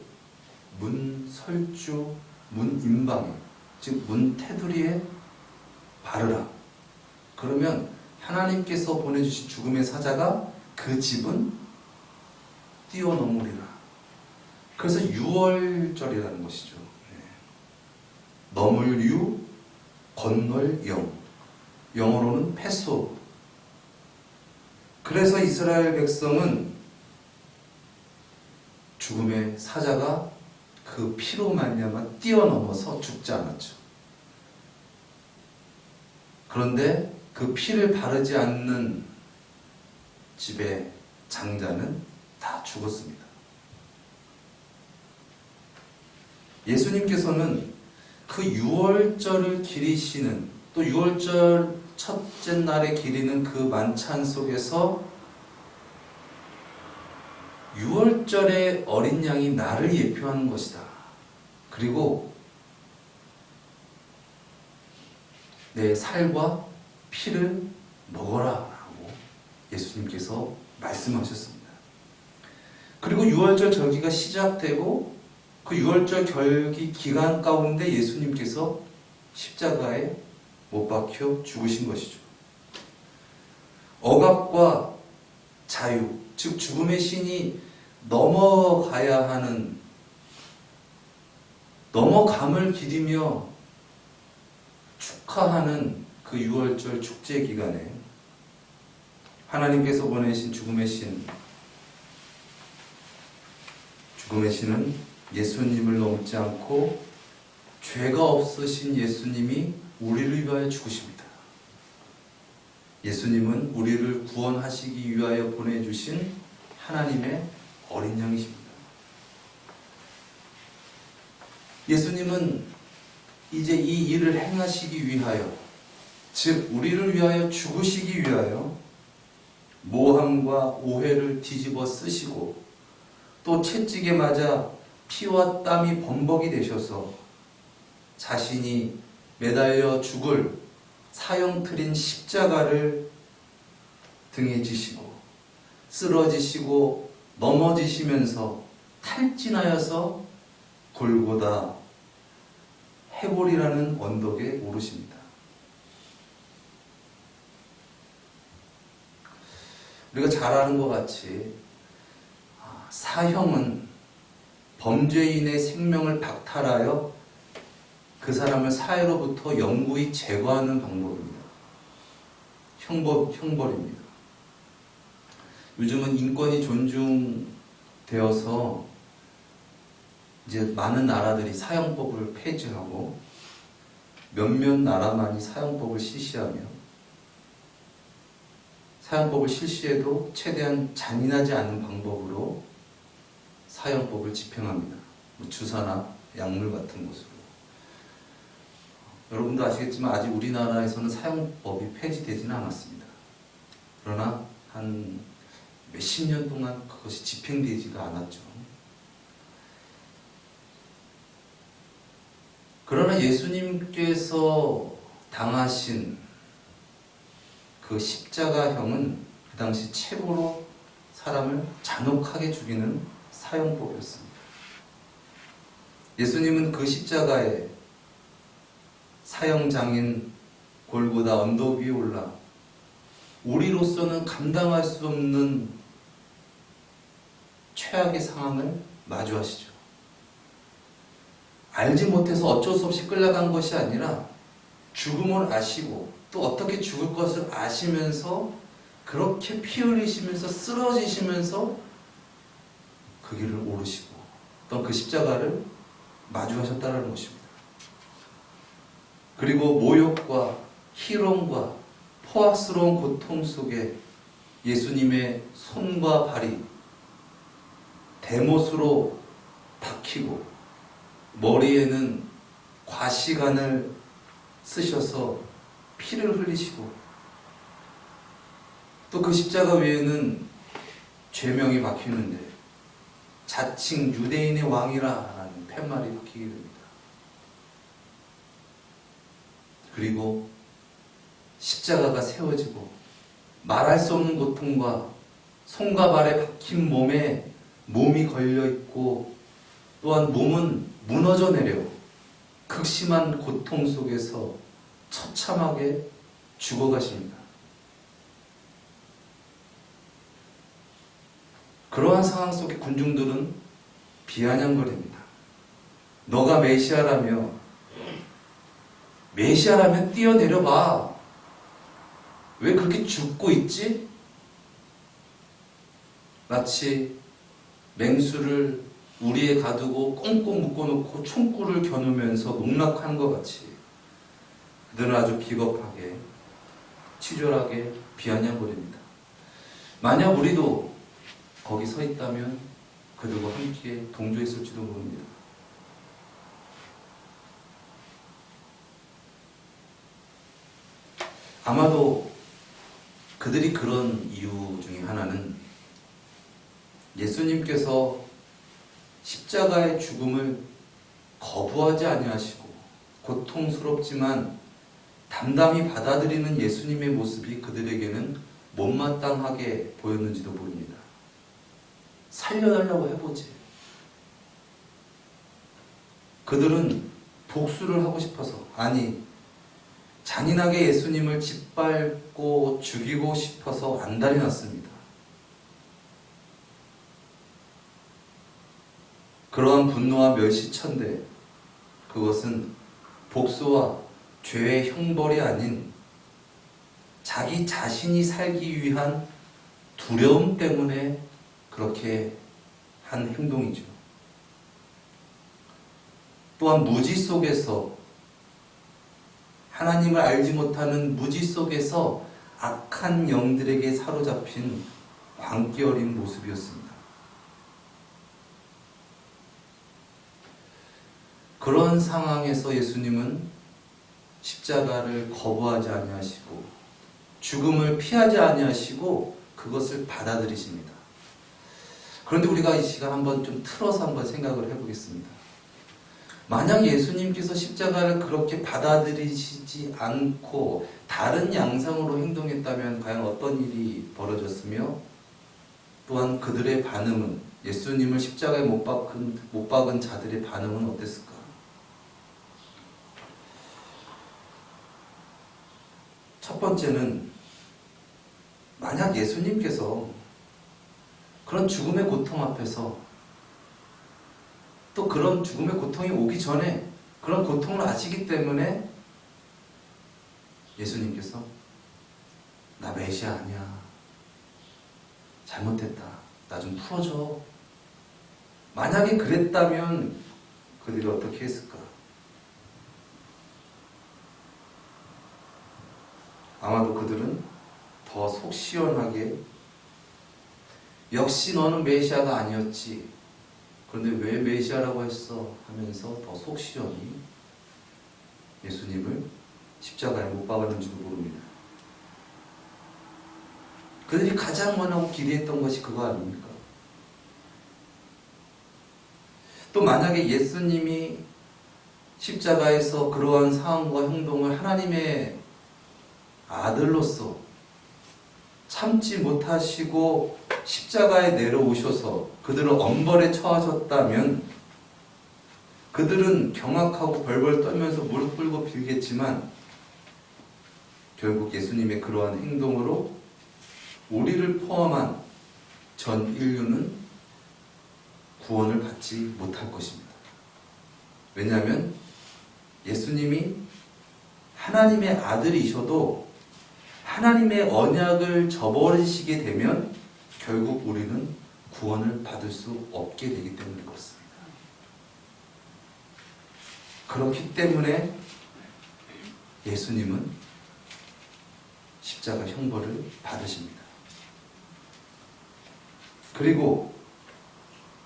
문 설주, 문 임방에, 즉 문 테두리에 바르라. 그러면 하나님께서 보내주신 죽음의 사자가 그 집은 뛰어넘으리라. 그래서 유월절이라는 것이죠. 넘을 유, 건널 영, 영어로는 패소. 그래서 이스라엘 백성은 죽음의 사자가 그 피로 말미암아 뛰어넘어서 죽지 않았죠. 그런데 그 피를 바르지 않는 집의 장자는 다 죽었습니다. 예수님께서는 그 유월절을 기리시는, 또 유월절 첫째 날에 기리는 그 만찬 속에서 유월절의 어린 양이 나를 예표하는 것이다. 그리고 내 살과 피를 먹어라 라고 예수님께서 말씀하셨습니다. 그리고 유월절 절기가 시작되고 그 유월절 절기 기간 가운데 예수님께서 십자가에 못 박혀 죽으신 것이죠. 억압과 자유, 즉 죽음의 신이 넘어가야 하는, 넘어감을 기리며 축하하는 그 유월절 축제 기간에 하나님께서 보내신 죽음의 신은 예수님을 넘지 않고 죄가 없으신 예수님이 우리를 위하여 죽으십니다. 예수님은 우리를 구원하시기 위하여 보내주신 하나님의 어린 양이십니다. 예수님은 이제 이 일을 행하시기 위하여, 즉 우리를 위하여 죽으시기 위하여 모함과 오해를 뒤집어 쓰시고 또 채찍에 맞아 피와 땀이 범벅이 되셔서 자신이 매달려 죽을 사형틀인 십자가를 등에 지시고 쓰러지시고 넘어지시면서 탈진하여서 골고다 해골이라는 언덕에 오르십니다. 우리가 잘 아는 것 같이 사형은 범죄인의 생명을 박탈하여 그 사람을 사회로부터 영구히 제거하는 방법입니다. 형벌입니다. 요즘은 인권이 존중되어서 이제 많은 나라들이 사형법을 폐지하고 몇몇 나라만이 사형법을 실시하며 사형법을 실시해도 최대한 잔인하지 않은 방법으로 사형법을 집행합니다. 주사나 약물 같은 것으로. 여러분도 아시겠지만 아직 우리나라에서는 사형법이 폐지되지는 않았습니다. 그러나 한 몇십 년 동안 그것이 집행되지가 않았죠. 그러나 예수님께서 당하신 그 십자가형은 그 당시 최고로 사람을 잔혹하게 죽이는 사형법이었습니다. 예수님은 그 십자가에 사형장인 골고다 언덕 위에 올라 우리로서는 감당할 수 없는 최악의 상황을 마주하시죠. 알지 못해서 어쩔 수 없이 끌려간 것이 아니라 죽음을 아시고 또 어떻게 죽을 것을 아시면서 그렇게 피 흘리시면서 쓰러지시면서 그 길을 오르시고 또 그 십자가를 마주하셨다는 것입니다. 그리고 모욕과 희롱과 포악스러운 고통 속에 예수님의 손과 발이 대못으로 박히고 머리에는 과시관을 쓰셔서 피를 흘리시고 또 그 십자가 위에는 죄명이 박히는데 자칭 유대인의 왕이라는 팻말이 박히게 됩니다. 그리고 십자가가 세워지고 말할 수 없는 고통과 손과 발에 박힌 몸에 몸이 걸려있고 또한 몸은 무너져 내려 극심한 고통 속에서 처참하게 죽어가십니다. 그러한 상황 속에 군중들은 비아냥거립니다. 너가 메시아라면 뛰어내려봐. 왜 그렇게 죽고 있지? 마치 맹수를 우리에 가두고 꽁꽁 묶어놓고 총구를 겨누면서 농락하는 것 같이 그들은 아주 비겁하게 치졸하게 비아냥거립니다. 만약 우리도 거기 서 있다면 그들과 함께 동조했을지도 모릅니다. 아마도 그들이 그런 이유 중에 하나는 예수님께서 십자가의 죽음을 거부하지 아니하시고 고통스럽지만 담담히 받아들이는 예수님의 모습이 그들에게는 못마땅하게 보였는지도 모릅니다. 살려달라고 해보지. 그들은 복수를 하고 싶어서, 아니 잔인하게 예수님을 짓밟고 죽이고 싶어서 안달이 났습니다. 그러한 분노와 멸시천대, 그것은 복수와 죄의 형벌이 아닌 자기 자신이 살기 위한 두려움 때문에 그렇게 한 행동이죠. 또한 무지 속에서, 하나님을 알지 못하는 무지 속에서 악한 영들에게 사로잡힌 광기 어린 모습이었습니다. 그런 상황에서 예수님은 십자가를 거부하지 아니하시고 죽음을 피하지 아니하시고 그것을 받아들이십니다. 그런데 우리가 이 시간 한번 좀 틀어서 한번 생각을 해보겠습니다. 만약 예수님께서 십자가를 그렇게 받아들이시지 않고 다른 양상으로 행동했다면 과연 어떤 일이 벌어졌으며, 또한 그들의 반응은, 예수님을 십자가에 못 박은 자들의 반응은 어땠을까? 첫 번째는, 만약 예수님께서 그런 죽음의 고통 앞에서, 또 그런 죽음의 고통이 오기 전에 그런 고통을 아시기 때문에 예수님께서 나 메시아 아니야, 잘못했다, 나 좀 풀어줘, 만약에 그랬다면 그들이 어떻게 했을까? 아마도 그들은 더 속 시원하게 역시 너는 메시아가 아니었지, 그런데 왜 메시아라고 했어? 하면서 더 속 시원히 예수님을 십자가에 못 박았는지도 모릅니다. 그들이 가장 원하고 기대했던 것이 그거 아닙니까? 또 만약에 예수님이 십자가에서 그러한 상황과 행동을 하나님의 아들로서 참지 못하시고 십자가에 내려오셔서 그들을 엄벌에 처하셨다면 그들은 경악하고 벌벌 떨면서 무릎 꿇고 빌겠지만 결국 예수님의 그러한 행동으로 우리를 포함한 전 인류는 구원을 받지 못할 것입니다. 왜냐하면 예수님이 하나님의 아들이셔도 하나님의 언약을 저버리시게 되면 결국 우리는 구원을 받을 수 없게 되기 때문에 그렇습니다. 그렇기 때문에 예수님은 십자가 형벌을 받으십니다. 그리고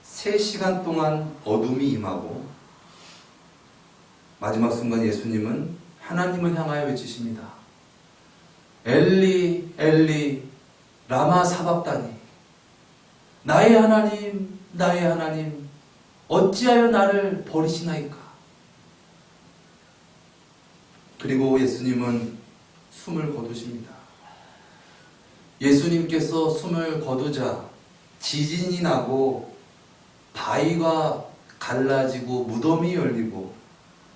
3시간 동안 어둠이 임하고 마지막 순간 예수님은 하나님을 향하여 외치십니다. 엘리 엘리 라마 사박다니, 나의 하나님 나의 하나님 어찌하여 나를 버리시나이까. 그리고 예수님은 숨을 거두십니다. 예수님께서 숨을 거두자 지진이 나고 바위가 갈라지고 무덤이 열리고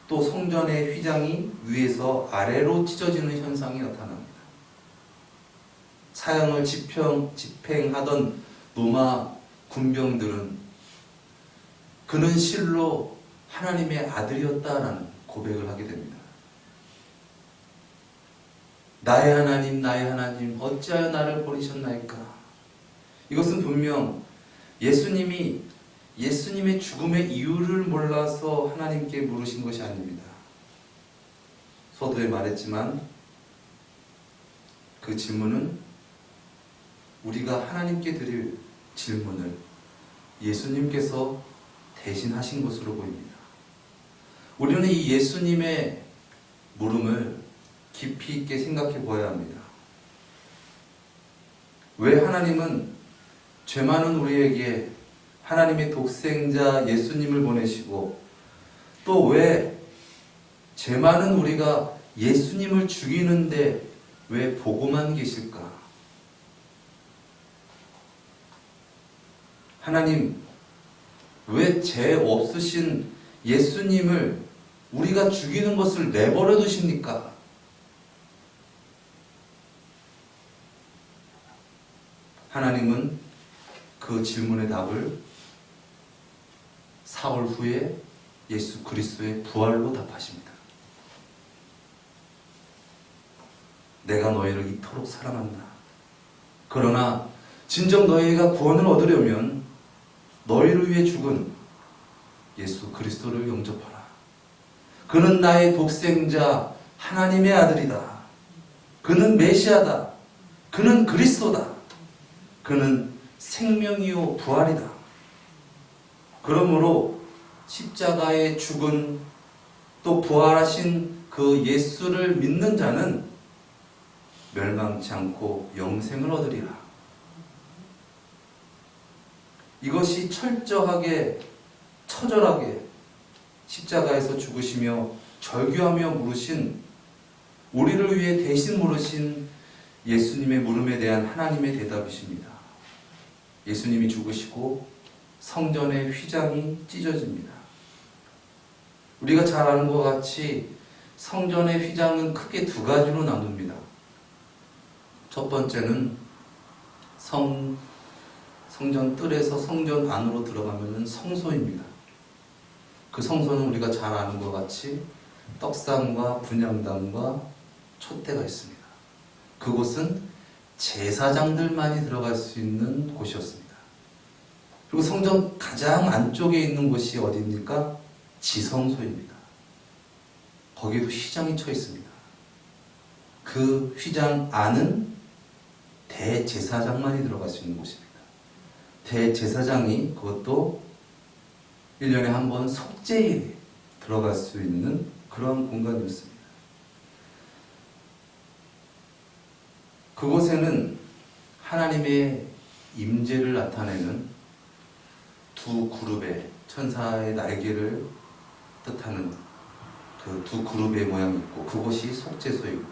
또 성전의 휘장이 위에서 아래로 찢어지는 현상이 나타납니다. 사형을 집행하던 로마 군병들은 그는 실로 하나님의 아들이었다라는 고백을 하게 됩니다. 나의 하나님 나의 하나님 어찌하여 나를 버리셨나이까. 이것은 분명 예수님이 예수님의 죽음의 이유를 몰라서 하나님께 물으신 것이 아닙니다. 서두에 말했지만 그 질문은 우리가 하나님께 드릴 질문을 예수님께서 대신하신 것으로 보입니다. 우리는 이 예수님의 물음을 깊이 있게 생각해 보아야 합니다. 왜 하나님은 죄 많은 우리에게 하나님의 독생자 예수님을 보내시고 또 왜 죄 많은 우리가 예수님을 죽이는데 왜 보고만 계실까? 하나님, 왜 죄 없으신 예수님을 우리가 죽이는 것을 내버려 두십니까? 하나님은 그 질문의 답을 사흘 후에 예수 그리스도의 부활로 답하십니다. 내가 너희를 이토록 사랑한다. 그러나 진정 너희가 구원을 얻으려면 너희를 위해 죽은 예수 그리스도를 영접하라. 그는 나의 독생자 하나님의 아들이다. 그는 메시아다. 그는 그리스도다. 그는 생명이요 부활이다. 그러므로 십자가에 죽은 또 부활하신 그 예수를 믿는 자는 멸망치 않고 영생을 얻으리라. 이것이 철저하게 처절하게 십자가에서 죽으시며 절규하며 물으신 우리를 위해 대신 물으신 예수님의 물음에 대한 하나님의 대답이십니다. 예수님이 죽으시고 성전의 휘장이 찢어집니다. 우리가 잘 아는 것 같이 성전의 휘장은 크게 두 가지로 나눕니다. 첫 번째는 성전 뜰에서 성전 안으로 들어가면 성소입니다. 그 성소는 우리가 잘 아는 것 같이 떡상과 분향단과 촛대가 있습니다. 그곳은 제사장들만이 들어갈 수 있는 곳이었습니다. 그리고 성전 가장 안쪽에 있는 곳이 어디입니까? 지성소입니다. 거기도 휘장이 쳐 있습니다. 그 휘장 안은 대제사장만이 들어갈 수 있는 곳입니다. 대제사장이 그것도 1년에 한 번 속죄일에 들어갈 수 있는 그런 공간이었습니다. 그곳에는 하나님의 임재를 나타내는 두 그룹의 천사의 날개를 뜻하는 그 두 그룹의 모양이 있고 그곳이 속죄소이고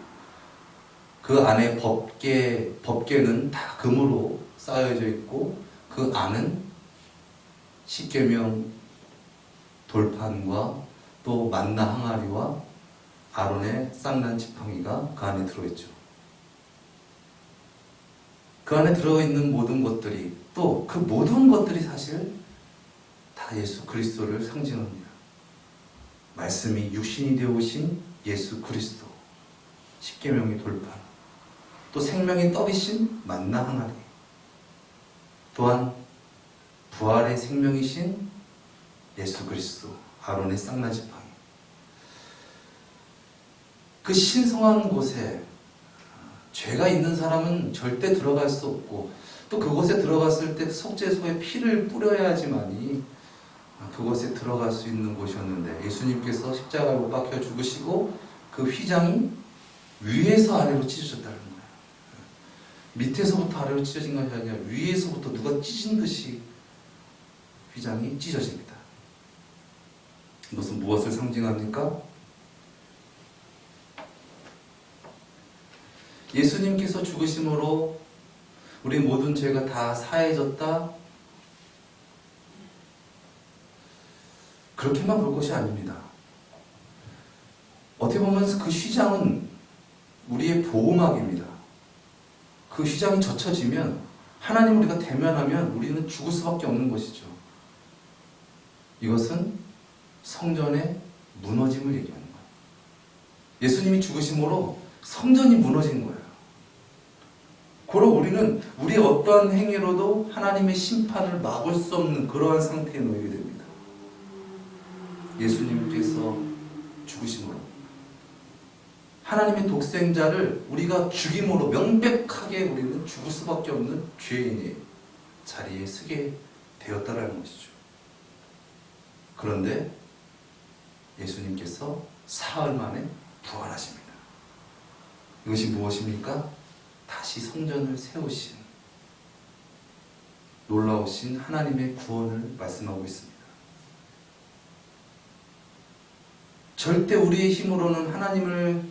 그 안에 법궤는 다 금으로 쌓여져 있고 그 안은 십계명 돌판과 또 만나 항아리와 아론의 쌍난 지팡이가 그 안에 들어있죠. 그 안에 들어있는 모든 것들이 또 그 모든 것들이 사실 다 예수 그리스도를 상징합니다. 말씀이 육신이 되어 오신 예수 그리스도, 십계명의 돌판, 또 생명의 떡이신 만나 항아리, 또한 부활의 생명이신 예수 그리스도, 아론의 쌍난 지팡이. 그 신성한 곳에 죄가 있는 사람은 절대 들어갈 수 없고 또 그곳에 들어갔을 때 속죄소에 피를 뿌려야지만이 그곳에 들어갈 수 있는 곳이었는데 예수님께서 십자가에 못 박혀 죽으시고 그 휘장이 위에서 아래로 찢어졌다는 거예요. 밑에서부터 아래로 찢어진 것이 아니라 위에서부터 누가 찢은 듯이 휘장이 찢어집니다. 이것은 무엇을 상징합니까? 예수님께서 죽으심으로 우리 모든 죄가 다 사해졌다? 그렇게만 볼 것이 아닙니다. 어떻게 보면 그 휘장은 우리의 보호막입니다. 그 휘장이 젖혀지면 하나님 우리가 대면하면 우리는 죽을 수밖에 없는 것이죠. 이것은 성전의 무너짐을 얘기하는 거예요. 예수님이 죽으심으로 성전이 무너진 거예요. 고로 우리는 우리의 어떠한 행위로도 하나님의 심판을 막을 수 없는 그러한 상태에 놓이게 됩니다. 예수님께서 죽으심으로 하나님의 독생자를 우리가 죽임으로 명백하게 우리는 죽을 수밖에 없는 죄인의 자리에 서게 되었다라는 것이죠. 그런데 예수님께서 사흘 만에 부활하십니다. 이것이 무엇입니까? 다시 성전을 세우신 놀라우신 하나님의 구원을 말씀하고 있습니다. 절대 우리의 힘으로는 하나님을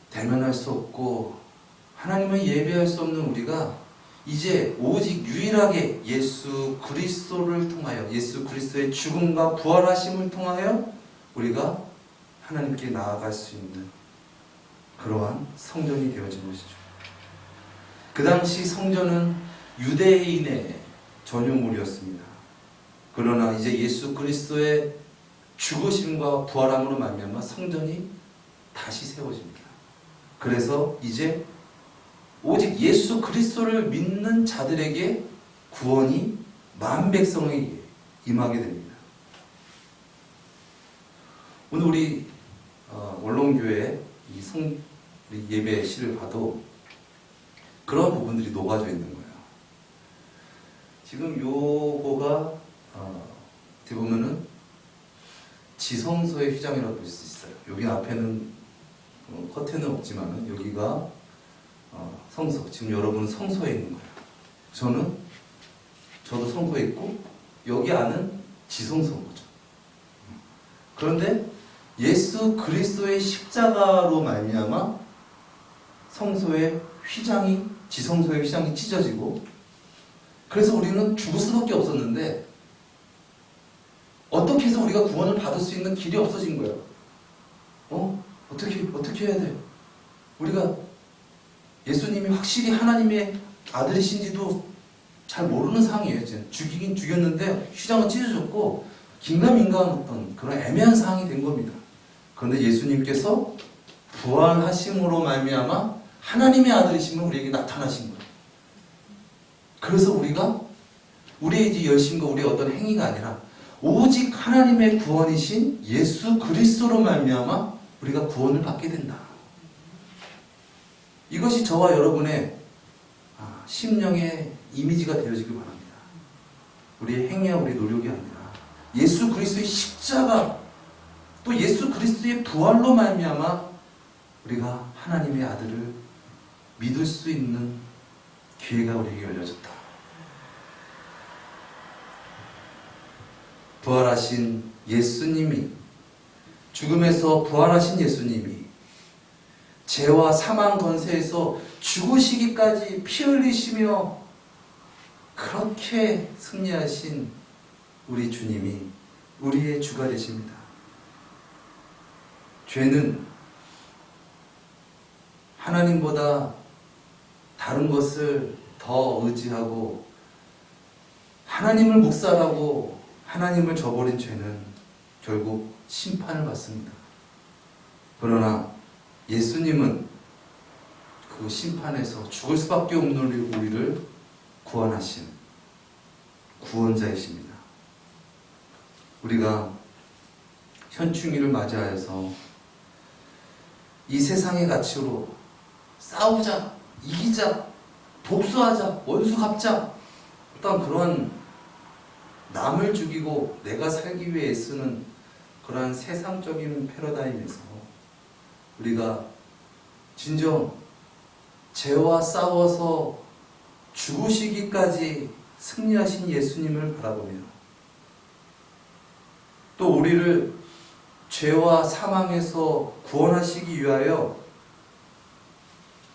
대면할 수 없고 하나님을 예배할 수 없는 우리가 이제 오직 유일하게 예수 그리스도를 통하여, 예수 그리스도의 죽음과 부활하심을 통하여 우리가 하나님께 나아갈 수 있는 그러한 성전이 되어진 것이죠. 그 당시 성전은 유대인의 전유물이었습니다. 그러나 이제 예수 그리스도의 죽으심과 부활함으로 말미암아 성전이 다시 세워집니다. 그래서 이제 오직 예수 그리스도를 믿는 자들에게 구원이 만 백성에게 임하게 됩니다. 오늘 우리 원롱교회 이 예배 시를 봐도 그런 부분들이 녹아져 있는 거예요. 지금 요거가 어떻게 보면은 지성소의 휘장이라고 볼 수 있어요. 여기 앞에는 커튼은 없지만 여기가 성소. 지금 여러분은 성소에 있는 거예요. 저도 성소에 있고 여기 안은 지성소인 거죠. 그런데 예수 그리스도의 십자가로 말미암아 성소의 휘장이, 지성소의 휘장이 찢어지고, 그래서 우리는 죽을 수밖에 없었는데 어떻게 해서 우리가 구원을 받을 수 있는 길이 없어진 거예요. 어떻게 해야 돼? 우리가 예수님이 확실히 하나님의 아들이신지도 잘 모르는 상황이에요. 죽이긴 죽였는데 휘장은 찢어졌고 긴가민가한 어떤 그런 애매한 상황이 된 겁니다. 그런데 예수님께서 부활하심으로 말미암아 하나님의 아들이심을 우리에게 나타나신 거예요. 그래서 우리가 우리의 이제 열심과 우리의 어떤 행위가 아니라 오직 하나님의 구원이신 예수 그리스도로 말미암아 우리가 구원을 받게 된다. 이것이 저와 여러분의 심령의 이미지가 되어지길 바랍니다. 우리의 행위와 우리의 노력이 아니라 예수 그리스도의 십자가, 또 예수 그리스도의 부활로 말미암아 우리가 하나님의 아들을 믿을 수 있는 기회가 우리에게 열려졌다. 부활하신 예수님이, 죽음에서 부활하신 예수님이 죄와 사망 권세에서 죽으시기까지 피 흘리시며 그렇게 승리하신 우리 주님이 우리의 주가 되십니다. 죄는 하나님보다 다른 것을 더 의지하고 하나님을 묵살하고 하나님을 저버린 죄는 결국 심판을 받습니다. 그러나 예수님은 그 심판에서 죽을 수밖에 없는 우리를 구원하신 구원자이십니다. 우리가 현충일을 맞이하여서 이 세상의 가치로 싸우자, 이기자, 복수하자, 원수 갚자, 어떤 그러한 남을 죽이고 내가 살기 위해 애쓰는 그러한 세상적인 패러다임에서 우리가 진정 죄와 싸워서 죽으시기까지 승리하신 예수님을 바라보며 또 우리를 죄와 사망에서 구원하시기 위하여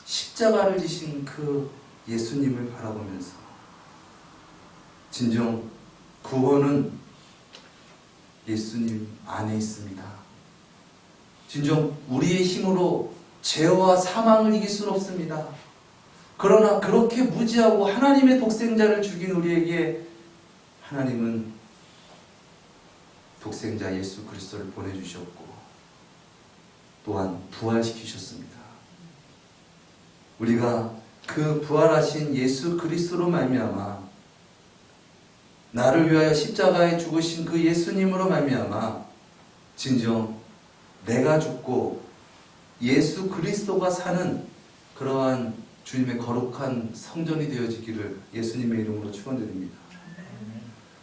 십자가를 지신 그 예수님을 바라보면서 진정 구원은 예수님 안에 있습니다. 진정 우리의 힘으로 죄와 사망을 이길 수는 없습니다. 그러나 그렇게 무지하고 하나님의 독생자를 죽인 우리에게 하나님은 독생자 예수 그리스도를 보내주셨고 또한 부활시키셨습니다. 우리가 그 부활하신 예수 그리스도로 말미암아 나를 위하여 십자가에 죽으신 그 예수님으로 말미암아 진정 내가 죽고 예수 그리스도가 사는 그러한 주님의 거룩한 성전이 되어지기를 예수님의 이름으로 축원드립니다.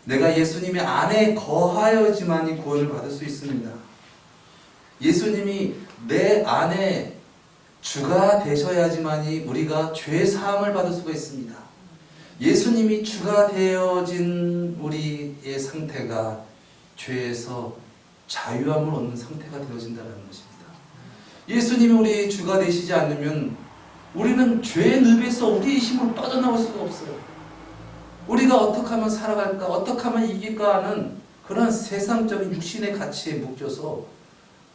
내가 예수님의 안에 거하여지만이 구원을 받을 수 있습니다. 예수님이 내 안에 주가 되셔야지만이 우리가 죄 사함을 받을 수가 있습니다. 예수님이 주가 되어진 우리의 상태가 죄에서 자유함을 얻는 상태가 되어진다는 것입니다. 예수님이 우리의 주가 되시지 않으면 우리는 죄의 늪에서 우리의 힘으로 빠져나올 수가 없어요. 우리가 어떻게 하면 살아갈까, 어떻게 하면 이길까 하는 그런 세상적인 육신의 가치에 묶여서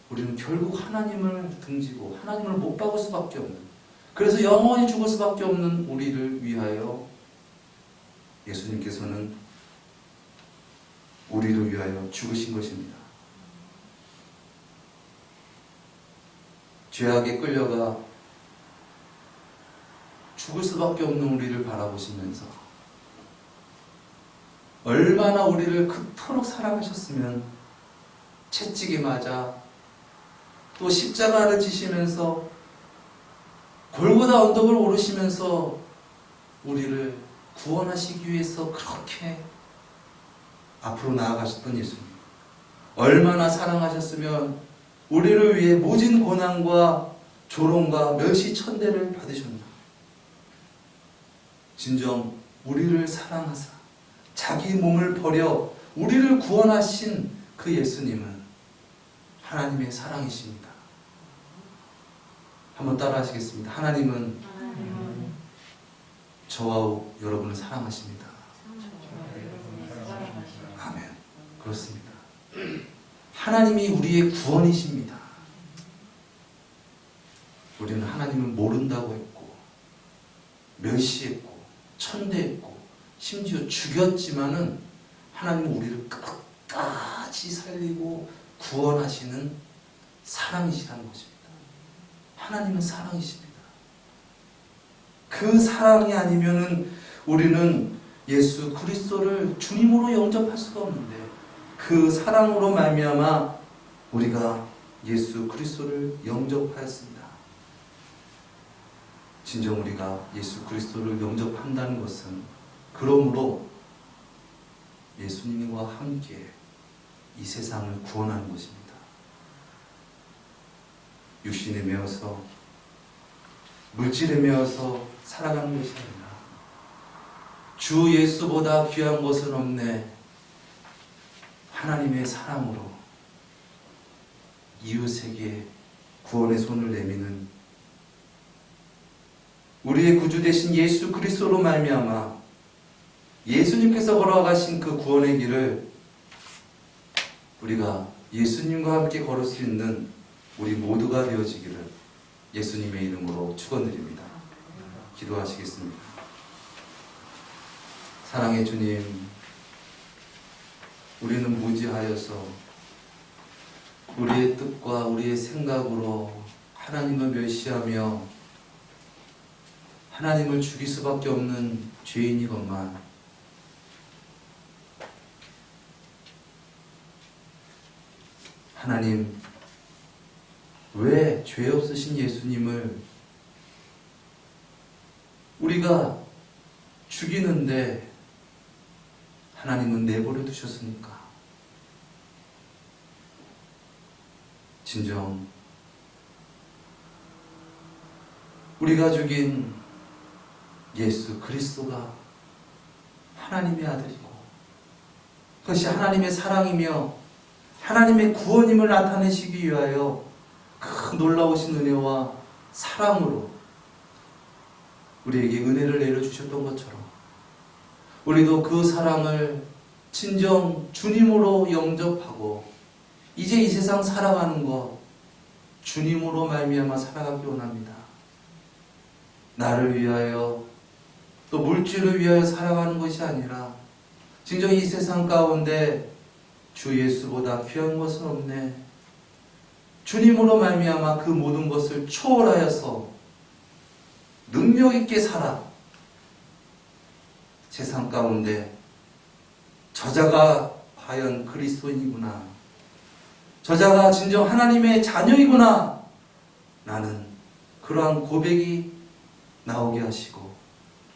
우리는 결국 하나님을 등지고 하나님을 못 박을 수밖에 없는, 그래서 영원히 죽을 수밖에 없는 우리를 위하여 예수님께서는 우리를 위하여 죽으신 것입니다. 죄악에 끌려가 죽을 수밖에 없는 우리를 바라보시면서 얼마나 우리를 그토록 사랑하셨으면 채찍에 맞아 또 십자가를 지시면서 골고다 언덕을 오르시면서 우리를 구원하시기 위해서 그렇게 앞으로 나아가셨던 예수님, 얼마나 사랑하셨으면 우리를 위해 모진 고난과 조롱과 멸시천대를 받으셨나. 진정 우리를 사랑하사 자기 몸을 버려 우리를 구원하신 그 예수님은 하나님의 사랑이십니다. 한번 따라 하시겠습니다. 하나님은 저와 여러분을 사랑하십니다. 아멘. 그렇습니다. 하나님이 우리의 구원이십니다. 우리는 하나님을 모른다고 했고 멸시했고 천대했고 심지어 죽였지만은 하나님은 우리를 끝까지 살리고 구원하시는 사랑이시라는 것입니다. 하나님은 사랑이십니다. 그 사랑이 아니면은 우리는 예수 그리스도를 주님으로 영접할 수가 없는데, 그 사랑으로 말미암아 우리가 예수 그리스도를 영접하였습니다. 진정 우리가 예수 그리스도를 영접한다는 것은 그러므로 예수님과 함께 이 세상을 구원하는 것입니다. 육신에 매어서 물질에 매어서 살아가는 것이 아니라 주 예수보다 귀한 것은 없네. 하나님의 사랑으로 이웃에게 구원의 손을 내미는 우리의 구주 되신 예수 그리스도로 말미암아 예수님께서 걸어가신 그 구원의 길을 우리가 예수님과 함께 걸을 수 있는 우리 모두가 되어지기를 예수님의 이름으로 축원드립니다. 기도하시겠습니다. 사랑의 주님, 우리는 무지하여서 우리의 뜻과 우리의 생각으로 하나님을 멸시하며 하나님을 죽일 수밖에 없는 죄인이건만 하나님, 왜 죄 없으신 예수님을 우리가 죽이는데 하나님은 내버려 두셨으니까? 진정 우리가 죽인 예수 그리스도가 하나님의 아들이고 그것이 하나님의 사랑이며 하나님의 구원임을 나타내시기 위하여 그 놀라우신 은혜와 사랑으로 우리에게 은혜를 내려주셨던 것처럼 우리도 그 사랑을 진정 주님으로 영접하고 이제 이 세상 살아가는 것 주님으로 말미암아 살아가기 원합니다. 나를 위하여 또 물질을 위하여 살아가는 것이 아니라 진정 이 세상 가운데 주 예수보다 귀한 것은 없네. 주님으로 말미암아 그 모든 것을 초월하여서 능력 있게 살아 세상 가운데 저자가 과연 그리스도인이구나, 저자가 진정 하나님의 자녀이구나, 나는 그러한 고백이 나오게 하시고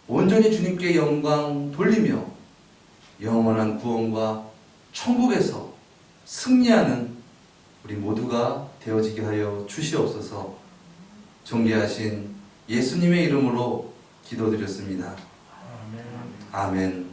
온전히 주님께 영광 돌리며 영원한 구원과 천국에서 승리하는 우리 모두가 되어지게 하여 주시옵소서. 존귀하신 예수님의 이름으로 기도드렸습니다. 아멘. 아멘.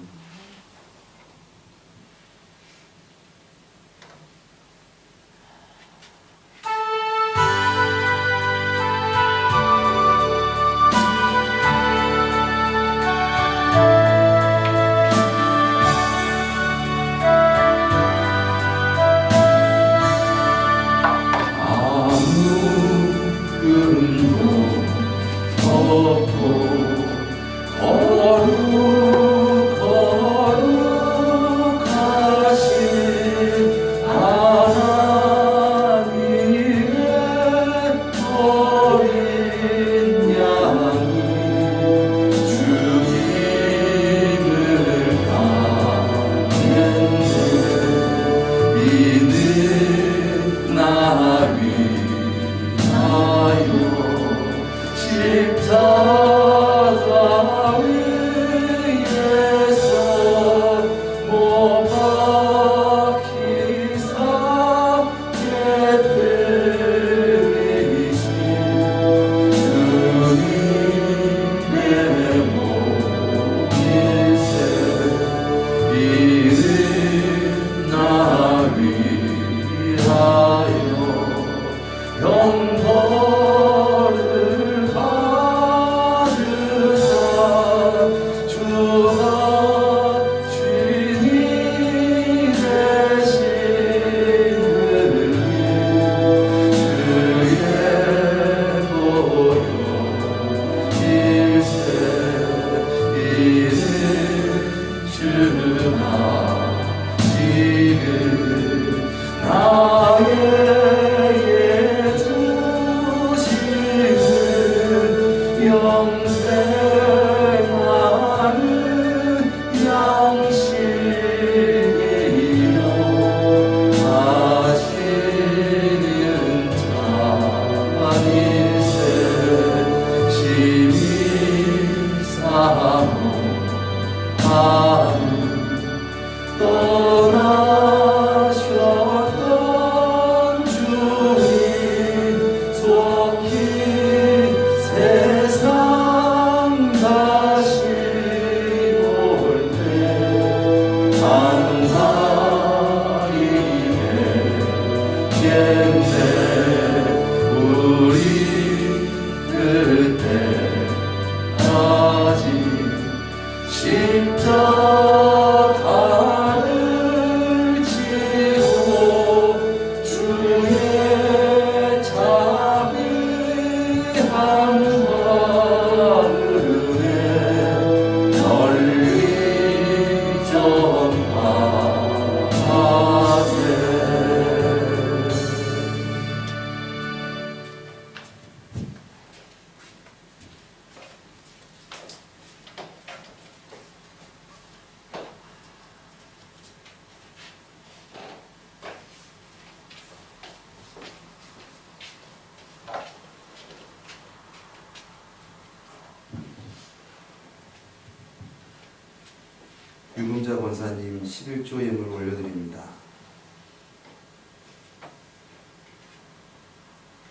유금자 권사님 11조 예물 올려드립니다.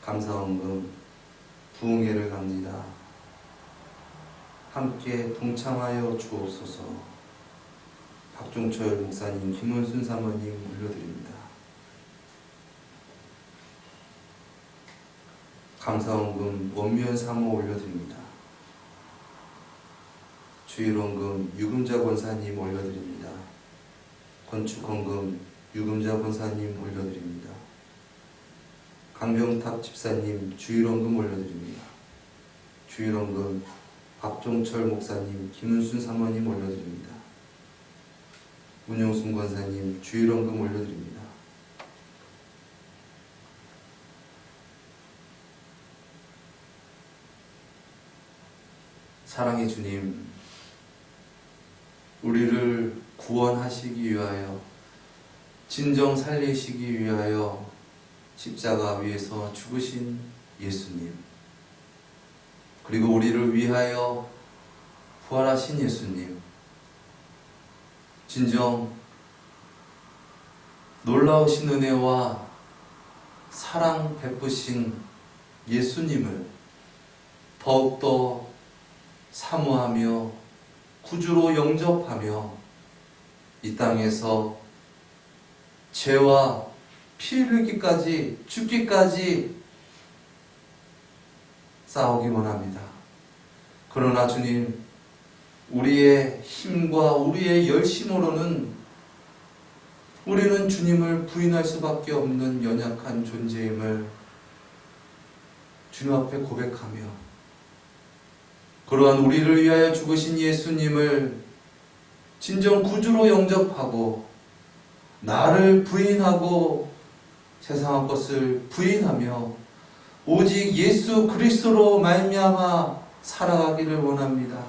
감사원금 부흥회를 갑니다. 함께 동참하여 주옵소서. 박종철 목사님, 김원순 사모님 올려드립니다. 감사원금 원면 사모 올려드립니다. 주일원금 유금자 권사님 올려드립니다. 건축헌금 유금자 권사님 올려드립니다. 강병탑 집사님 주일원금 올려드립니다. 주일원금 박종철 목사님, 김은순 사모님 올려드립니다. 문용순 권사님 주일원금 올려드립니다. 사랑의 주님, 우리를 구원하시기 위하여, 진정 살리시기 위하여 십자가 위에서 죽으신 예수님, 그리고 우리를 위하여 부활하신 예수님, 진정 놀라우신 은혜와 사랑 베푸신 예수님을 더욱더 사모하며 구주로 영접하며 이 땅에서 죄와 피 흘리기까지 죽기까지 싸우기 원합니다. 그러나 주님, 우리의 힘과 우리의 열심으로는 우리는 주님을 부인할 수밖에 없는 연약한 존재임을 주님 앞에 고백하며 그러한 우리를 위하여 죽으신 예수님을 진정 구주로 영접하고 나를 부인하고 세상의 것을 부인하며 오직 예수 그리스도로 말미암아 살아가기를 원합니다.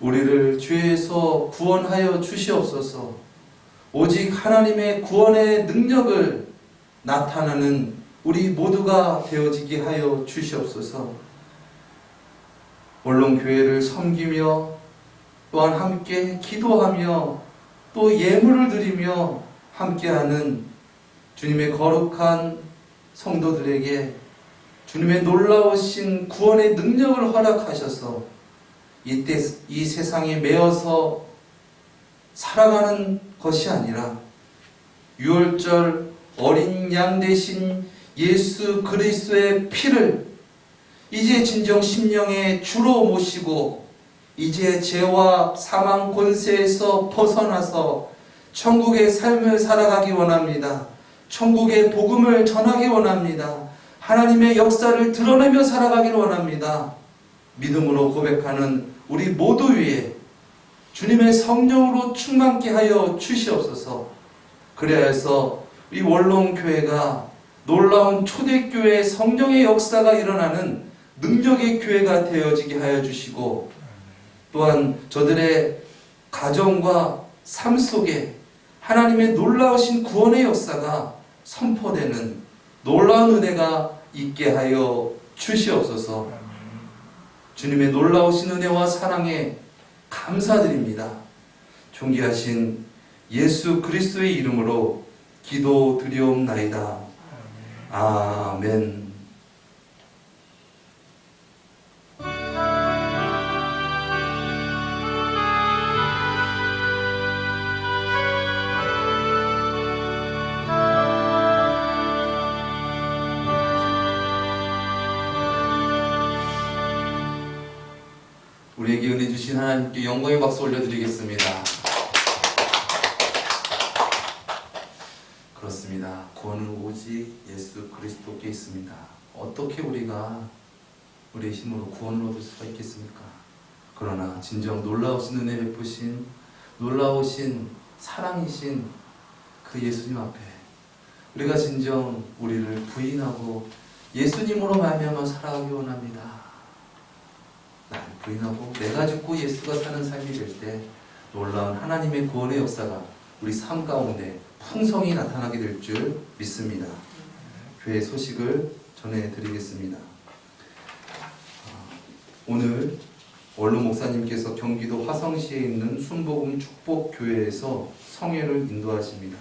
우리를 죄에서 구원하여 주시옵소서. 오직 하나님의 구원의 능력을 나타나는 우리 모두가 되어지게 하여 주시옵소서. 물론 교회를 섬기며 또한 함께 기도하며 또 예물을 드리며 함께하는 주님의 거룩한 성도들에게 주님의 놀라우신 구원의 능력을 허락하셔서 이때 이 세상에 매여서 살아가는 것이 아니라 유월절 어린 양 대신 예수 그리스도의 피를 이제 진정 심령의 주로 모시고 이제 죄와 사망 권세에서 벗어나서 천국의 삶을 살아가기 원합니다. 천국의 복음을 전하기 원합니다. 하나님의 역사를 드러내며 살아가기를 원합니다. 믿음으로 고백하는 우리 모두 위에 주님의 성령으로 충만케 하여 주시옵소서. 그래야 해서 이 원롱교회가 놀라운 초대교회의 성령의 역사가 일어나는 능력의 교회가 되어지게 하여 주시고 또한 저들의 가정과 삶 속에 하나님의 놀라우신 구원의 역사가 선포되는 놀라운 은혜가 있게 하여 주시옵소서. 주님의 놀라우신 은혜와 사랑에 감사드립니다. 존귀하신 예수 그리스도의 이름으로 기도드리옵나이다. 아멘. 우리에게 은혜 주신 하나님께 영광의 박수 올려드리겠습니다. 그렇습니다. 구원은 오직 예수 그리스도께 있습니다. 어떻게 우리가 우리의 힘으로 구원을 얻을 수가 있겠습니까? 그러나 진정 놀라우신 은혜 베푸신 놀라우신 사랑이신 그 예수님 앞에 우리가 진정 우리를 부인하고 예수님으로 말미암아 살아가기 원합니다. 나를 부인하고 내가 죽고 예수가 사는 삶이 될 때 놀라운 하나님의 구원의 역사가 우리 삶 가운데 풍성히 나타나게 될 줄 믿습니다. 교회 소식을 전해드리겠습니다. 오늘 원로 목사님께서 경기도 화성시에 있는 순복음 축복교회에서 성회를 인도하십니다.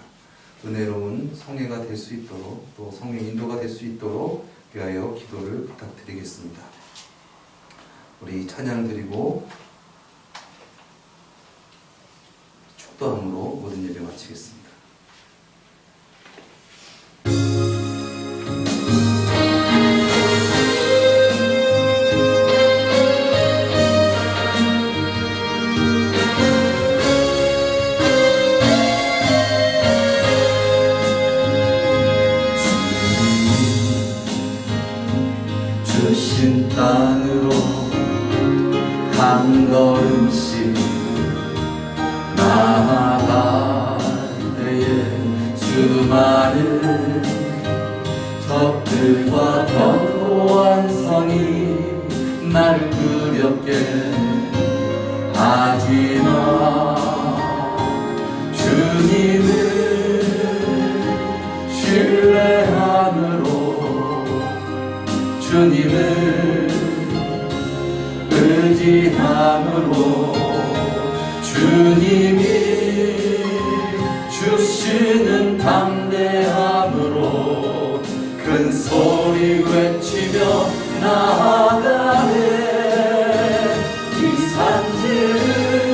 은혜로운 성회가 될 수 있도록 또 성회 인도가 될 수 있도록 위하여 기도를 부탁드리겠습니다. 우리 찬양 드리고 축도함으로 모든 예배 마치겠습니다. 주신 땅으로 한 걸음씩 나아갈 때에 수많은 적들과 견고한 성이 나를 두렵게 하지만 주님을 신뢰함으로 주님을 의지함으로 주님이 주시는 담대함으로 큰 소리 외치며 나아가네. 이 산지를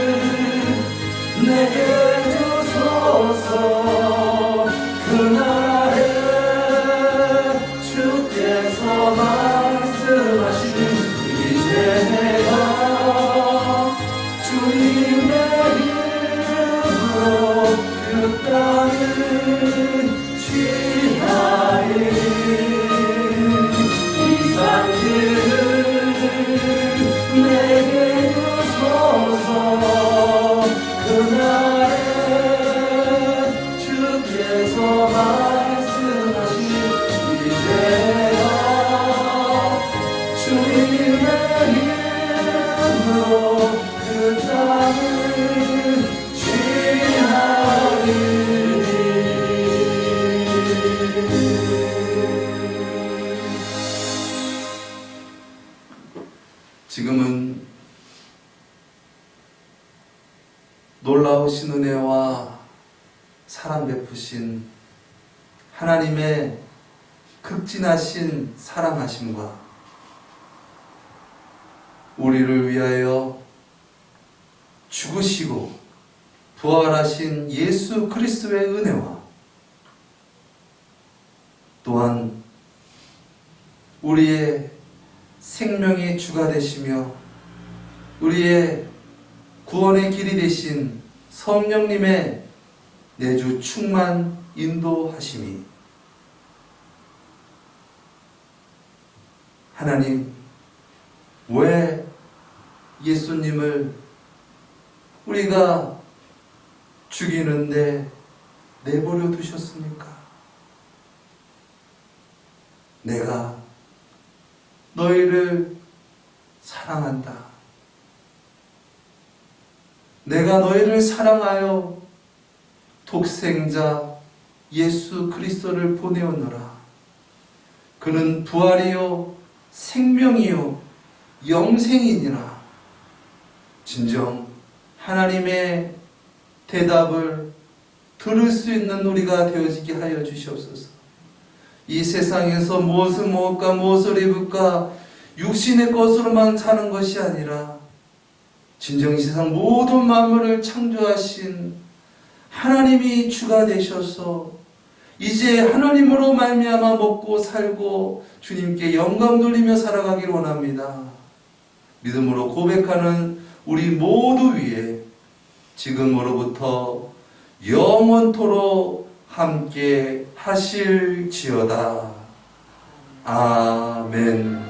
주셔서 그날에 주께서 말씀하신 이제 내가 주님의 이름으로 그 땅을 취하리 이 산길을 내게 주소서 그날에 주께서 말씀하신 이제 내가 주님의 이름으로 그 땅을 취하리 지금은 놀라우신 은혜와 사랑 베푸신 하나님의 극진하신 사랑하심과 우리를 위하여 죽으시고 부활하신 예수 그리스도의 은혜와 또한 우리의 생명의 주가 되시며 우리의 구원의 길이 되신 성령님의 내주 충만 인도하심이 하나님 왜 예수님을 우리가 죽이는데 내버려 두셨습니까? 내가 너희를 사랑한다. 내가 너희를 사랑하여 독생자 예수 그리스도를 보내었노라. 그는 부활이요 생명이요 영생이니라. 진정 하나님의 대답을 들을 수 있는 우리가 되어지게 하여 주시옵소서. 이 세상에서 무엇을 먹을까 무엇을 입을까 육신의 것으로만 사는 것이 아니라 진정 이 세상 모든 만물을 창조하신 하나님이 주가 되셔서 이제 하나님으로 말미암아 먹고 살고 주님께 영광 돌리며 살아가기를 원합니다. 믿음으로 고백하는 우리 모두 위에 지금으로부터 영원토록 함께 하실지어다. 아멘.